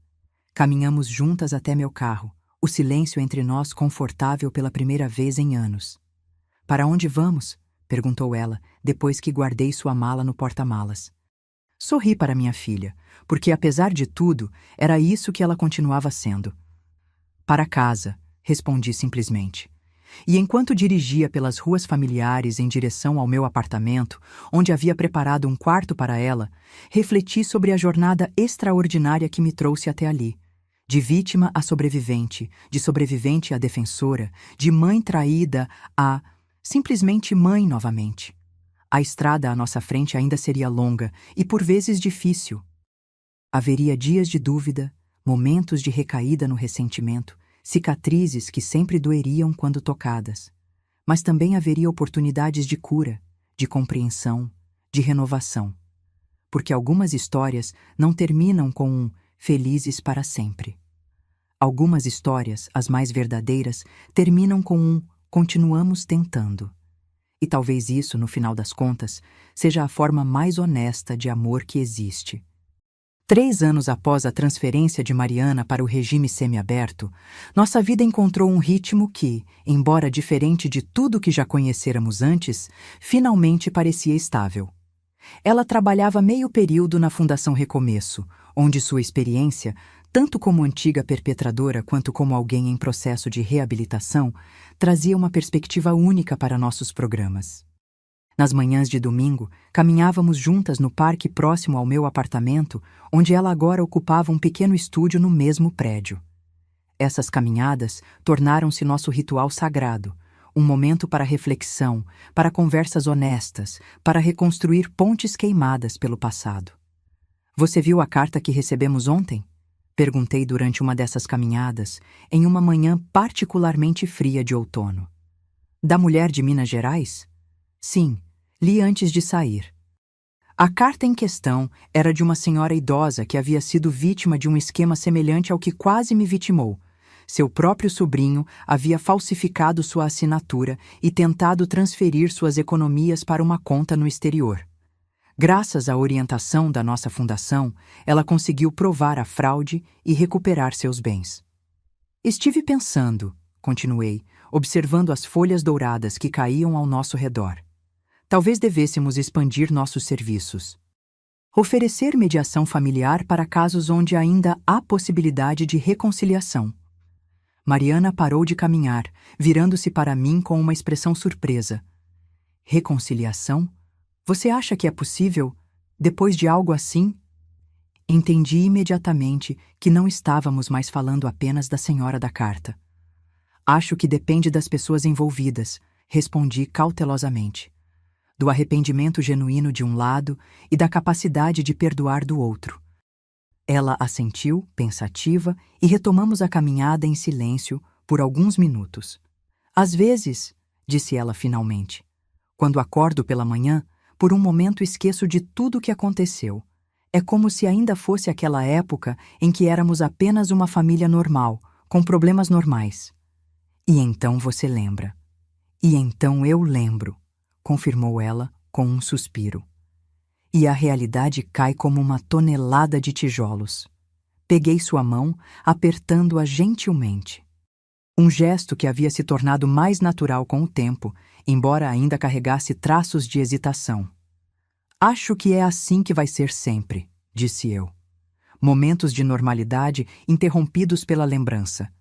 Caminhamos juntas até meu carro, o silêncio entre nós confortável pela primeira vez em anos. Para onde vamos? Perguntou ela, depois que guardei sua mala no porta-malas. Sorri para minha filha, porque apesar de tudo, era isso que ela continuava sendo. Para casa, respondi simplesmente. E enquanto dirigia pelas ruas familiares em direção ao meu apartamento, onde havia preparado um quarto para ela, refleti sobre a jornada extraordinária que me trouxe até ali. De vítima a sobrevivente, de sobrevivente a defensora, de mãe traída a simplesmente mãe novamente. A estrada à nossa frente ainda seria longa e por vezes difícil. Haveria dias de dúvida, momentos de recaída no ressentimento, cicatrizes que sempre doeriam quando tocadas. Mas também haveria oportunidades de cura, de compreensão, de renovação. Porque algumas histórias não terminam com um felizes para sempre. Algumas histórias, as mais verdadeiras, terminam com um continuamos tentando. E talvez isso, no final das contas, seja a forma mais honesta de amor que existe. 3 anos após a transferência de Mariana para o regime semiaberto, nossa vida encontrou um ritmo que, embora diferente de tudo que já conhecêramos antes, finalmente parecia estável. Ela trabalhava meio período na Fundação Recomeço, onde sua experiência, tanto como antiga perpetradora quanto como alguém em processo de reabilitação, trazia uma perspectiva única para nossos programas. Nas manhãs de domingo, caminhávamos juntas no parque próximo ao meu apartamento, onde ela agora ocupava um pequeno estúdio no mesmo prédio. Essas caminhadas tornaram-se nosso ritual sagrado, um momento para reflexão, para conversas honestas, para reconstruir pontes queimadas pelo passado. Você viu a carta que recebemos ontem? Perguntei durante uma dessas caminhadas, em uma manhã particularmente fria de outono. Da mulher de Minas Gerais? Sim, li antes de sair. A carta em questão era de uma senhora idosa que havia sido vítima de um esquema semelhante ao que quase me vitimou. Seu próprio sobrinho havia falsificado sua assinatura e tentado transferir suas economias para uma conta no exterior. Graças à orientação da nossa fundação, ela conseguiu provar a fraude e recuperar seus bens. Estive pensando, continuei, observando as folhas douradas que caíam ao nosso redor. Talvez devêssemos expandir nossos serviços. Oferecer mediação familiar para casos onde ainda há possibilidade de reconciliação. Mariana parou de caminhar, virando-se para mim com uma expressão surpresa. Reconciliação? Você acha que é possível, depois de algo assim? Entendi imediatamente que não estávamos mais falando apenas da senhora da carta. Acho que depende das pessoas envolvidas, respondi cautelosamente. Do arrependimento genuíno de um lado e da capacidade de perdoar do outro. Ela assentiu, pensativa, e retomamos a caminhada em silêncio por alguns minutos. Às vezes, disse ela finalmente, quando acordo pela manhã, por um momento esqueço de tudo o que aconteceu. É como se ainda fosse aquela época em que éramos apenas uma família normal, com problemas normais. E então você lembra. E então eu lembro, confirmou ela com um suspiro. E a realidade cai como uma tonelada de tijolos. Peguei sua mão, apertando-a gentilmente. Um gesto que havia se tornado mais natural com o tempo, embora ainda carregasse traços de hesitação. Acho que é assim que vai ser sempre, disse eu. Momentos de normalidade interrompidos pela lembrança.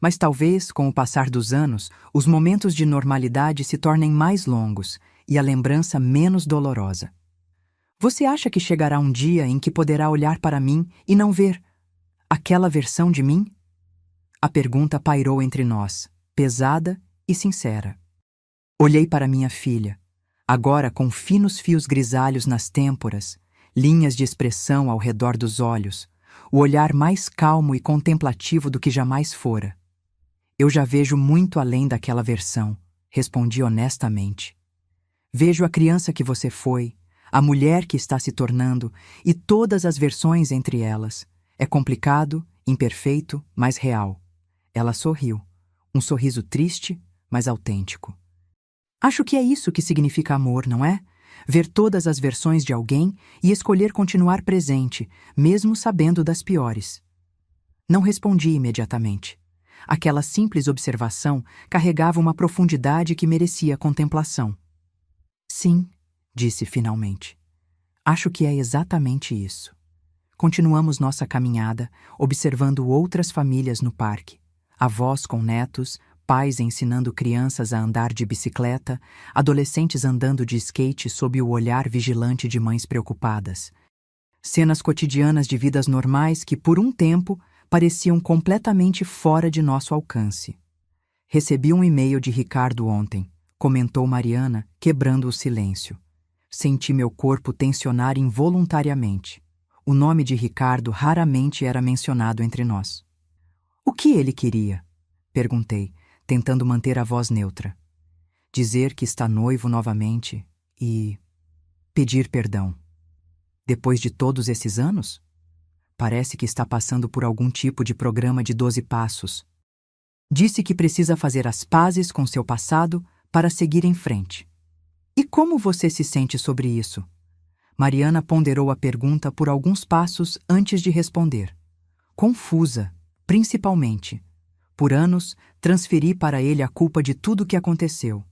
Mas talvez, com o passar dos anos, os momentos de normalidade se tornem mais longos e a lembrança menos dolorosa. Você acha que chegará um dia em que poderá olhar para mim e não ver aquela versão de mim? A pergunta pairou entre nós, pesada e sincera. Olhei para minha filha, agora com finos fios grisalhos nas têmporas, linhas de expressão ao redor dos olhos, o olhar mais calmo e contemplativo do que jamais fora. Eu já vejo muito além daquela versão, respondi honestamente. Vejo a criança que você foi, a mulher que está se tornando e todas as versões entre elas. É complicado, imperfeito, mas real. Ela sorriu, um sorriso triste, mas autêntico. Acho que é isso que significa amor, não é? Ver todas as versões de alguém e escolher continuar presente, mesmo sabendo das piores. Não respondi imediatamente. Aquela simples observação carregava uma profundidade que merecia contemplação. Sim, disse finalmente. Acho que é exatamente isso. Continuamos nossa caminhada, observando outras famílias no parque. Avós com netos, pais ensinando crianças a andar de bicicleta, adolescentes andando de skate sob o olhar vigilante de mães preocupadas. Cenas cotidianas de vidas normais que, por um tempo, pareciam completamente fora de nosso alcance. Recebi um e-mail de Ricardo ontem, comentou Mariana, quebrando o silêncio. Senti meu corpo tensionar involuntariamente. O nome de Ricardo raramente era mencionado entre nós. O que ele queria? Perguntei, tentando manter a voz neutra. Dizer que está noivo novamente e pedir perdão. Depois de todos esses anos? Parece que está passando por algum tipo de programa de 12 passos. Disse que precisa fazer as pazes com seu passado para seguir em frente. E como você se sente sobre isso? Mariana ponderou a pergunta por alguns passos antes de responder. Confusa, principalmente. Por anos, transferi para ele a culpa de tudo o que aconteceu.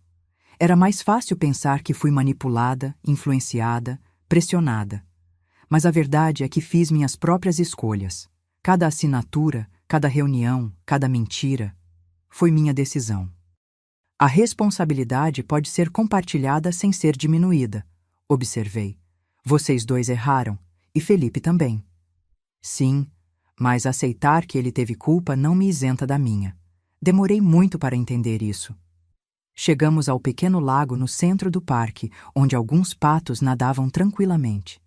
Era mais fácil pensar que fui manipulada, influenciada, pressionada. Mas a verdade é que fiz minhas próprias escolhas. Cada assinatura, cada reunião, cada mentira, foi minha decisão. A responsabilidade pode ser compartilhada sem ser diminuída, observei. Vocês dois erraram, e Felipe também. Sim, mas aceitar que ele teve culpa não me isenta da minha. Demorei muito para entender isso. Chegamos ao pequeno lago no centro do parque, onde alguns patos nadavam tranquilamente.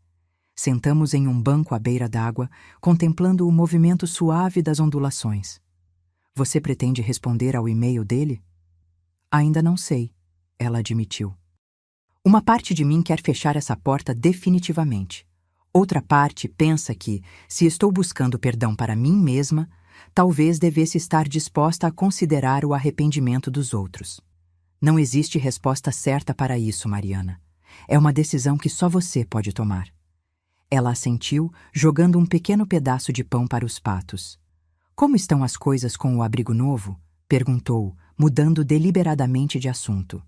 Sentamos em um banco à beira d'água, contemplando o movimento suave das ondulações. Você pretende responder ao e-mail dele? Ainda não sei, ela admitiu. Uma parte de mim quer fechar essa porta definitivamente. Outra parte pensa que, se estou buscando perdão para mim mesma, talvez devesse estar disposta a considerar o arrependimento dos outros. Não existe resposta certa para isso, Mariana. É uma decisão que só você pode tomar. Ela assentiu, jogando um pequeno pedaço de pão para os patos. Como estão as coisas com o abrigo novo? Perguntou, mudando deliberadamente de assunto.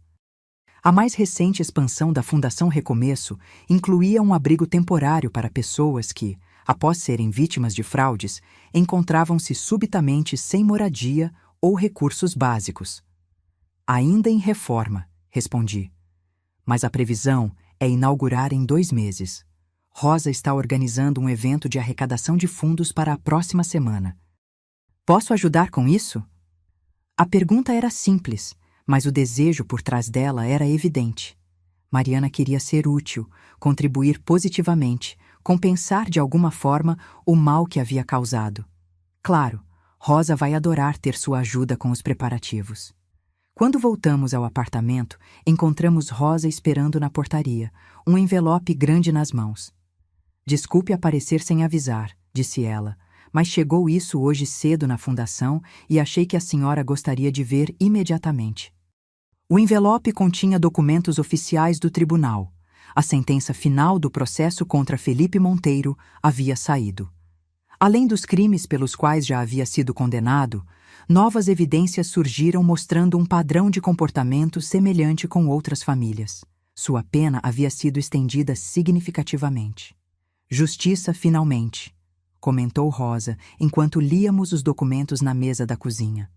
A mais recente expansão da Fundação Recomeço incluía um abrigo temporário para pessoas que, após serem vítimas de fraudes, encontravam-se subitamente sem moradia ou recursos básicos. Ainda em reforma, respondi. Mas a previsão é inaugurar em 2 meses. Rosa está organizando um evento de arrecadação de fundos para a próxima semana. Posso ajudar com isso? A pergunta era simples, mas o desejo por trás dela era evidente. Mariana queria ser útil, contribuir positivamente, compensar de alguma forma o mal que havia causado. Claro, Rosa vai adorar ter sua ajuda com os preparativos. Quando voltamos ao apartamento, encontramos Rosa esperando na portaria, um envelope grande nas mãos. Desculpe aparecer sem avisar, disse ela, mas chegou isso hoje cedo na fundação e achei que a senhora gostaria de ver imediatamente. O envelope continha documentos oficiais do tribunal. A sentença final do processo contra Felipe Monteiro havia saído. Além dos crimes pelos quais já havia sido condenado, novas evidências surgiram mostrando um padrão de comportamento semelhante com outras famílias. Sua pena havia sido estendida significativamente. Justiça finalmente, comentou Rosa, enquanto líamos os documentos na mesa da cozinha.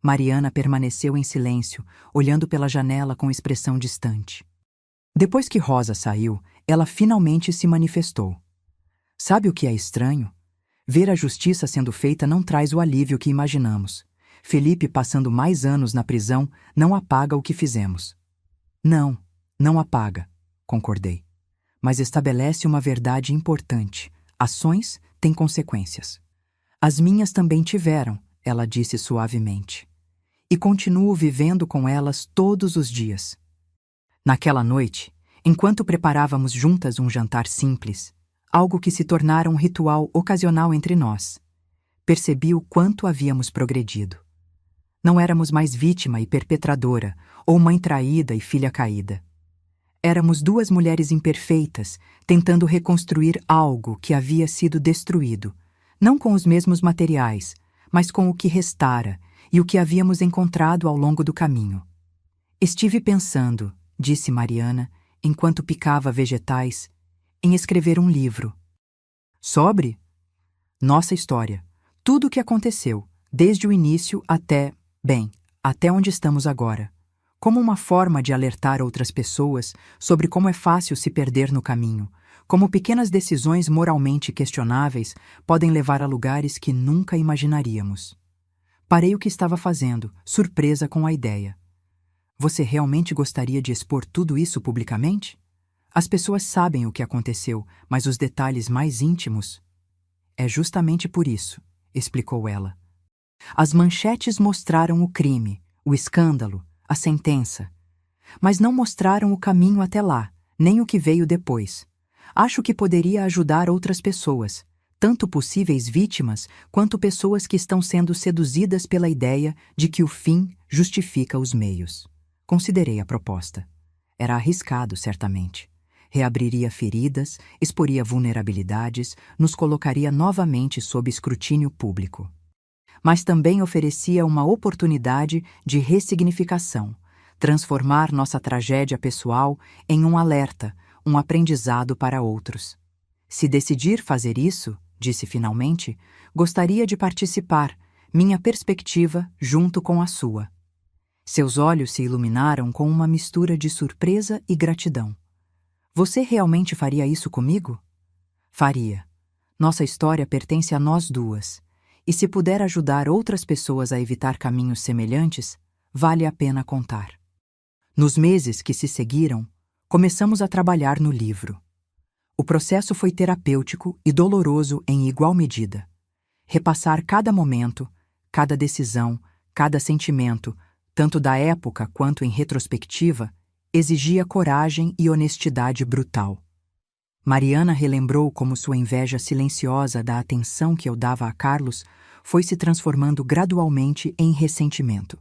Mariana permaneceu em silêncio, olhando pela janela com expressão distante. Depois que Rosa saiu, ela finalmente se manifestou. Sabe o que é estranho? Ver a justiça sendo feita não traz o alívio que imaginamos. Felipe passando mais anos na prisão não apaga o que fizemos. Não apaga, concordei. Mas estabelece uma verdade importante. Ações têm consequências. As minhas também tiveram, ela disse suavemente. E continuo vivendo com elas todos os dias. Naquela noite, enquanto preparávamos juntas um jantar simples, algo que se tornara um ritual ocasional entre nós, percebi o quanto havíamos progredido. Não éramos mais vítima e perpetradora, ou mãe traída e filha caída. Éramos 2 mulheres imperfeitas, tentando reconstruir algo que havia sido destruído, não com os mesmos materiais, mas com o que restara e o que havíamos encontrado ao longo do caminho. Estive pensando, disse Mariana, enquanto picava vegetais, em escrever um livro. Sobre nossa história, tudo o que aconteceu, desde o início até onde estamos agora, como uma forma de alertar outras pessoas sobre como é fácil se perder no caminho, como pequenas decisões moralmente questionáveis podem levar a lugares que nunca imaginaríamos. Parei o que estava fazendo, surpresa com a ideia. Você realmente gostaria de expor tudo isso publicamente? As pessoas sabem o que aconteceu, mas os detalhes mais íntimos... É justamente por isso, explicou ela. As manchetes mostraram o crime, o escândalo, a sentença. Mas não mostraram o caminho até lá, nem o que veio depois. Acho que poderia ajudar outras pessoas, tanto possíveis vítimas quanto pessoas que estão sendo seduzidas pela ideia de que o fim justifica os meios. Considerei a proposta. Era arriscado, certamente. Reabriria feridas, exporia vulnerabilidades, nos colocaria novamente sob escrutínio público. Mas também oferecia uma oportunidade de ressignificação, transformar nossa tragédia pessoal em um alerta, um aprendizado para outros. Se decidir fazer isso, disse finalmente, gostaria de participar, minha perspectiva junto com a sua. Seus olhos se iluminaram com uma mistura de surpresa e gratidão. Você realmente faria isso comigo? Faria. Nossa história pertence a nós 2. E se puder ajudar outras pessoas a evitar caminhos semelhantes, vale a pena contar. Nos meses que se seguiram, começamos a trabalhar no livro. O processo foi terapêutico e doloroso em igual medida. Repassar cada momento, cada decisão, cada sentimento, tanto da época quanto em retrospectiva, exigia coragem e honestidade brutal. Mariana relembrou como sua inveja silenciosa da atenção que eu dava a Carlos foi se transformando gradualmente em ressentimento.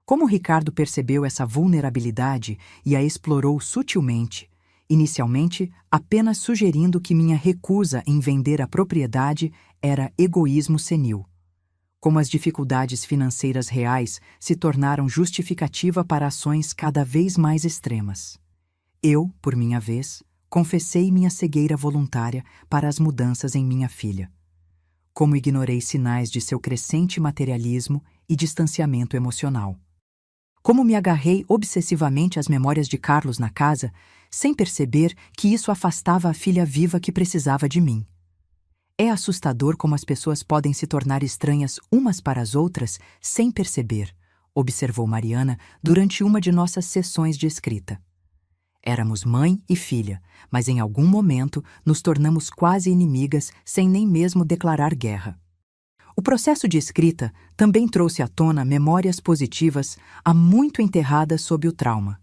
Como Ricardo percebeu essa vulnerabilidade e a explorou sutilmente, inicialmente apenas sugerindo que minha recusa em vender a propriedade era egoísmo senil. Como as dificuldades financeiras reais se tornaram justificativa para ações cada vez mais extremas. Eu, por minha vez, confessei minha cegueira voluntária para as mudanças em minha filha. Como ignorei sinais de seu crescente materialismo e distanciamento emocional. Como me agarrei obsessivamente às memórias de Carlos na casa, sem perceber que isso afastava a filha viva que precisava de mim. É assustador como as pessoas podem se tornar estranhas umas para as outras sem perceber, observou Mariana durante uma de nossas sessões de escrita. Éramos mãe e filha, mas em algum momento nos tornamos quase inimigas sem nem mesmo declarar guerra. O processo de escrita também trouxe à tona memórias positivas há muito enterradas sob o trauma.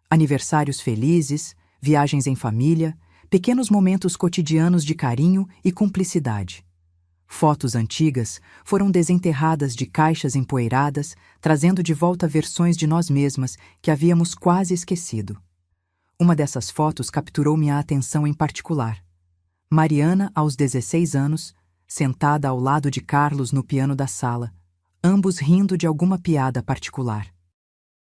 Aniversários felizes, viagens em família, pequenos momentos cotidianos de carinho e cumplicidade. Fotos antigas foram desenterradas de caixas empoeiradas, trazendo de volta versões de nós mesmas que havíamos quase esquecido. Uma dessas fotos capturou minha atenção em particular. Mariana, aos 16 anos, sentada ao lado de Carlos no piano da sala, ambos rindo de alguma piada particular.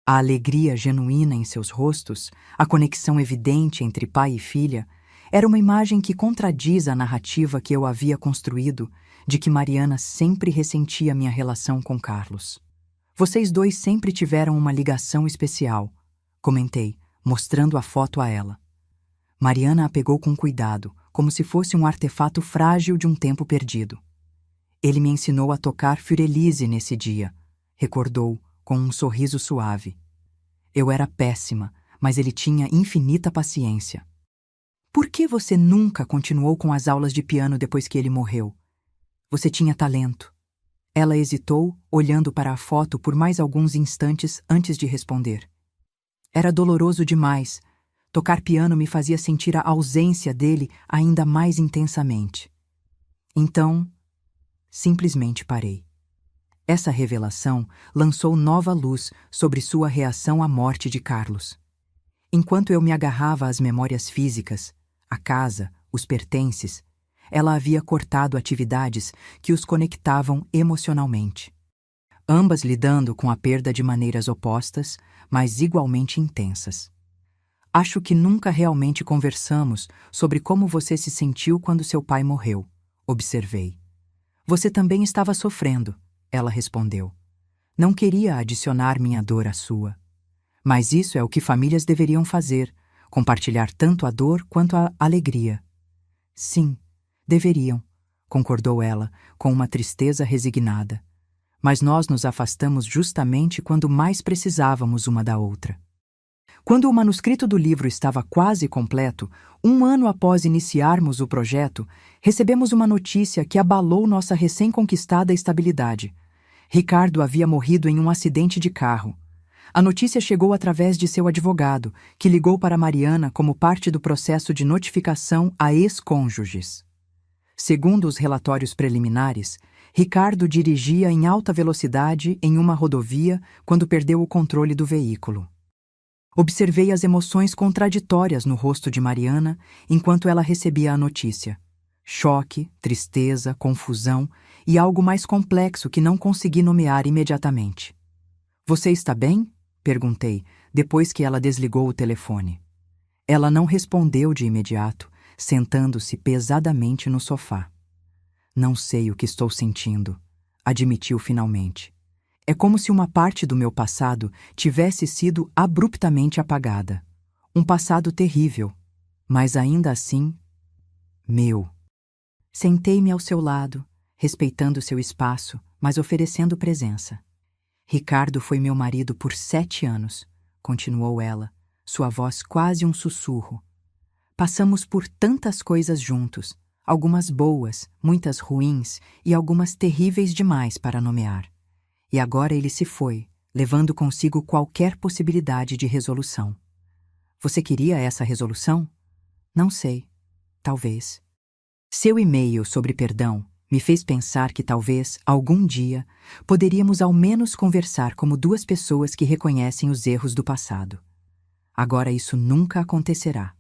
A alegria genuína em seus rostos, a conexão evidente entre pai e filha, era uma imagem que contradiz a narrativa que eu havia construído de que Mariana sempre ressentia minha relação com Carlos. Vocês dois sempre tiveram uma ligação especial, comentei, mostrando a foto a ela. Mariana a pegou com cuidado, como se fosse um artefato frágil de um tempo perdido. Ele me ensinou a tocar Fiordilise nesse dia, recordou, com um sorriso suave. Eu era péssima, mas ele tinha infinita paciência. Por que você nunca continuou com as aulas de piano depois que ele morreu? Você tinha talento. Ela hesitou, olhando para a foto por mais alguns instantes antes de responder. Era doloroso demais. Tocar piano me fazia sentir a ausência dele ainda mais intensamente. Então, simplesmente parei. Essa revelação lançou nova luz sobre sua reação à morte de Carlos. Enquanto eu me agarrava às memórias físicas, a casa, os pertences, ela havia cortado atividades que os conectavam emocionalmente. Ambas lidando com a perda de maneiras opostas, mas igualmente intensas. Acho que nunca realmente conversamos sobre como você se sentiu quando seu pai morreu, observei. Você também estava sofrendo, ela respondeu. Não queria adicionar minha dor à sua. Mas isso é o que famílias deveriam fazer, compartilhar tanto a dor quanto a alegria. Sim, deveriam, concordou ela, com uma tristeza resignada. Mas nós nos afastamos justamente quando mais precisávamos uma da outra. Quando o manuscrito do livro estava quase completo, 1 ano após iniciarmos o projeto, recebemos uma notícia que abalou nossa recém-conquistada estabilidade. Ricardo havia morrido em um acidente de carro. A notícia chegou através de seu advogado, que ligou para Mariana como parte do processo de notificação a ex-cônjuges. Segundo os relatórios preliminares, Ricardo dirigia em alta velocidade em uma rodovia quando perdeu o controle do veículo. Observei as emoções contraditórias no rosto de Mariana enquanto ela recebia a notícia. Choque, tristeza, confusão e algo mais complexo que não consegui nomear imediatamente. Você está bem? Perguntei, depois que ela desligou o telefone. Ela não respondeu de imediato, sentando-se pesadamente no sofá. Não sei o que estou sentindo, admitiu finalmente. É como se uma parte do meu passado tivesse sido abruptamente apagada. Um passado terrível, mas ainda assim, meu. Sentei-me ao seu lado, respeitando seu espaço, mas oferecendo presença. Ricardo foi meu marido por 7 anos, continuou ela, sua voz quase um sussurro. Passamos por tantas coisas juntos, algumas boas, muitas ruins e algumas terríveis demais para nomear. E agora ele se foi, levando consigo qualquer possibilidade de resolução. Você queria essa resolução? Não sei. Talvez. Seu e-mail sobre perdão me fez pensar que talvez, algum dia, poderíamos ao menos conversar como duas pessoas que reconhecem os erros do passado. Agora isso nunca acontecerá.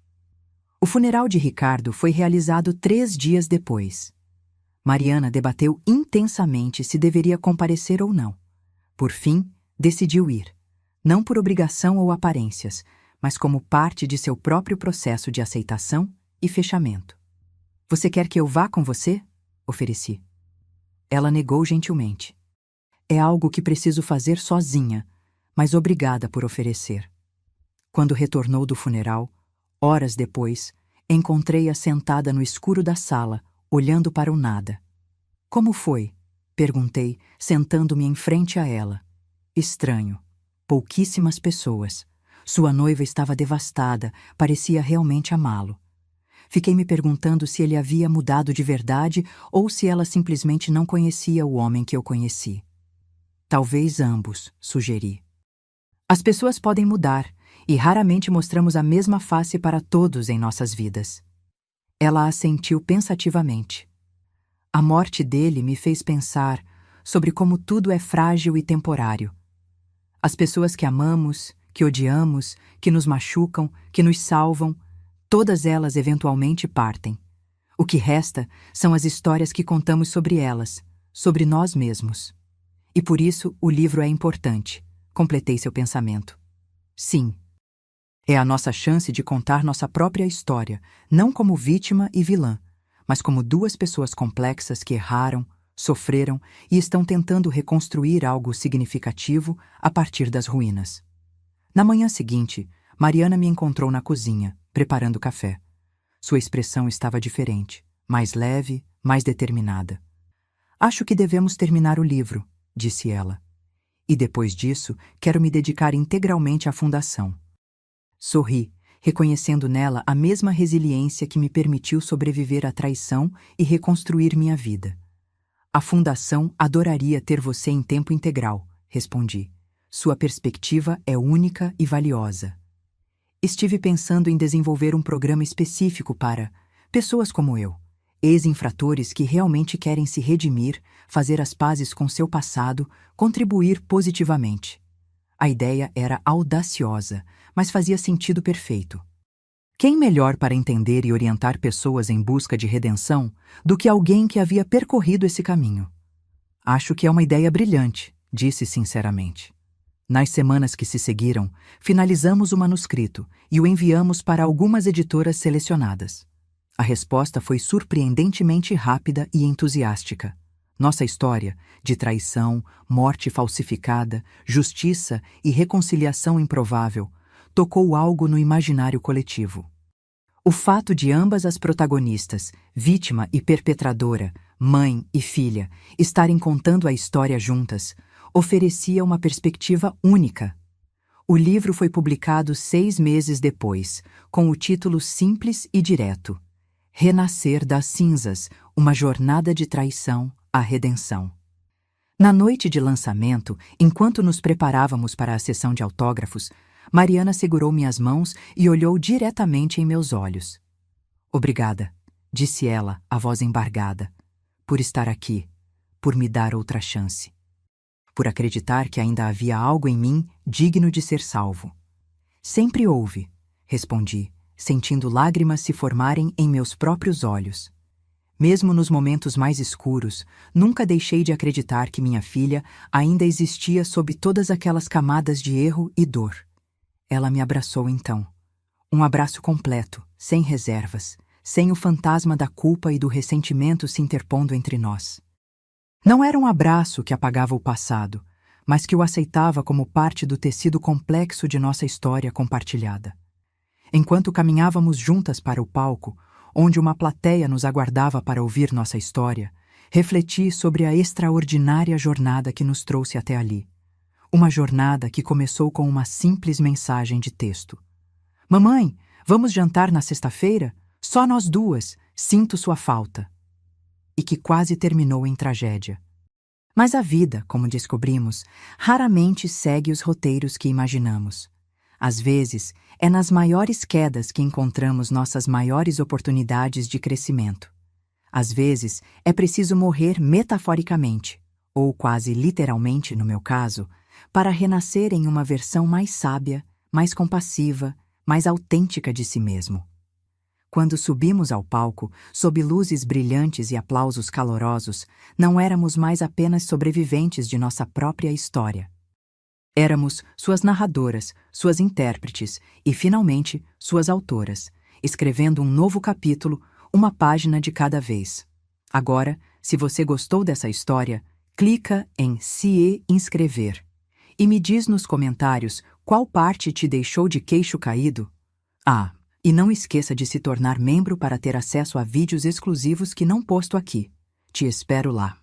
O funeral de Ricardo foi realizado 3 dias depois. Mariana debateu intensamente se deveria comparecer ou não. Por fim, decidiu ir, não por obrigação ou aparências, mas como parte de seu próprio processo de aceitação e fechamento. Você quer que eu vá com você? Ofereci. Ela negou gentilmente. É algo que preciso fazer sozinha, mas obrigada por oferecer. Quando retornou do funeral, horas depois, encontrei-a sentada no escuro da sala, olhando para o nada. Como foi? Perguntei, sentando-me em frente a ela. Estranho. Pouquíssimas pessoas. Sua noiva estava devastada, parecia realmente amá-lo. Fiquei me perguntando se ele havia mudado de verdade ou se ela simplesmente não conhecia o homem que eu conheci. Talvez ambos, sugeri. As pessoas podem mudar, e raramente mostramos a mesma face para todos em nossas vidas. Ela assentiu pensativamente. A morte dele me fez pensar sobre como tudo é frágil e temporário. As pessoas que amamos, que odiamos, que nos machucam, que nos salvam, todas elas eventualmente partem. O que resta são as histórias que contamos sobre elas, sobre nós mesmos. E por isso o livro é importante, completei seu pensamento. Sim. É a nossa chance de contar nossa própria história, não como vítima e vilã, mas como duas pessoas complexas que erraram, sofreram e estão tentando reconstruir algo significativo a partir das ruínas. Na manhã seguinte, Mariana me encontrou na cozinha, preparando café. Sua expressão estava diferente, mais leve, mais determinada. Acho que devemos terminar o livro, disse ela. E depois disso, quero me dedicar integralmente à fundação. Sorri, reconhecendo nela a mesma resiliência que me permitiu sobreviver à traição e reconstruir minha vida. A fundação adoraria ter você em tempo integral, respondi. Sua perspectiva é única e valiosa. Estive pensando em desenvolver um programa específico para pessoas como eu, ex-infratores que realmente querem se redimir, fazer as pazes com seu passado, contribuir positivamente. A ideia era audaciosa, mas fazia sentido perfeito. Quem melhor para entender e orientar pessoas em busca de redenção do que alguém que havia percorrido esse caminho? Acho que é uma ideia brilhante, disse sinceramente. Nas semanas que se seguiram, finalizamos o manuscrito e o enviamos para algumas editoras selecionadas. A resposta foi surpreendentemente rápida e entusiástica. Nossa história, de traição, morte falsificada, justiça e reconciliação improvável, tocou algo no imaginário coletivo. O fato de ambas as protagonistas, vítima e perpetradora, mãe e filha, estarem contando a história juntas, oferecia uma perspectiva única. O livro foi publicado 6 meses depois, com o título simples e direto: Renascer das Cinzas, uma jornada de traição à redenção. Na noite de lançamento, enquanto nos preparávamos para a sessão de autógrafos, Mariana segurou minhas mãos e olhou diretamente em meus olhos. Obrigada, disse ela, a voz embargada, por estar aqui, por me dar outra chance, por acreditar que ainda havia algo em mim digno de ser salvo. Sempre houve, respondi, sentindo lágrimas se formarem em meus próprios olhos. Mesmo nos momentos mais escuros, nunca deixei de acreditar que minha filha ainda existia sob todas aquelas camadas de erro e dor. Ela me abraçou então. Um abraço completo, sem reservas, sem o fantasma da culpa e do ressentimento se interpondo entre nós. Não era um abraço que apagava o passado, mas que o aceitava como parte do tecido complexo de nossa história compartilhada. Enquanto caminhávamos juntas para o palco, onde uma plateia nos aguardava para ouvir nossa história, refleti sobre a extraordinária jornada que nos trouxe até ali. Uma jornada que começou com uma simples mensagem de texto. Mamãe, Vamos jantar na sexta-feira? Só nós duas, sinto sua falta. E que quase terminou em tragédia. Mas a vida, como descobrimos, raramente segue os roteiros que imaginamos. Às vezes, é nas maiores quedas que encontramos nossas maiores oportunidades de crescimento. Às vezes, é preciso morrer metaforicamente, ou quase literalmente no meu caso, para renascer em uma versão mais sábia, mais compassiva, mais autêntica de si mesmo. Quando subimos ao palco, sob luzes brilhantes e aplausos calorosos, não éramos mais apenas sobreviventes de nossa própria história. Éramos suas narradoras, suas intérpretes e, finalmente, suas autoras, escrevendo um novo capítulo, uma página de cada vez. Agora, se você gostou dessa história, clica em se inscrever e me diz nos comentários qual parte te deixou de queixo caído. E não esqueça de se tornar membro para ter acesso a vídeos exclusivos que não posto aqui. Te espero lá.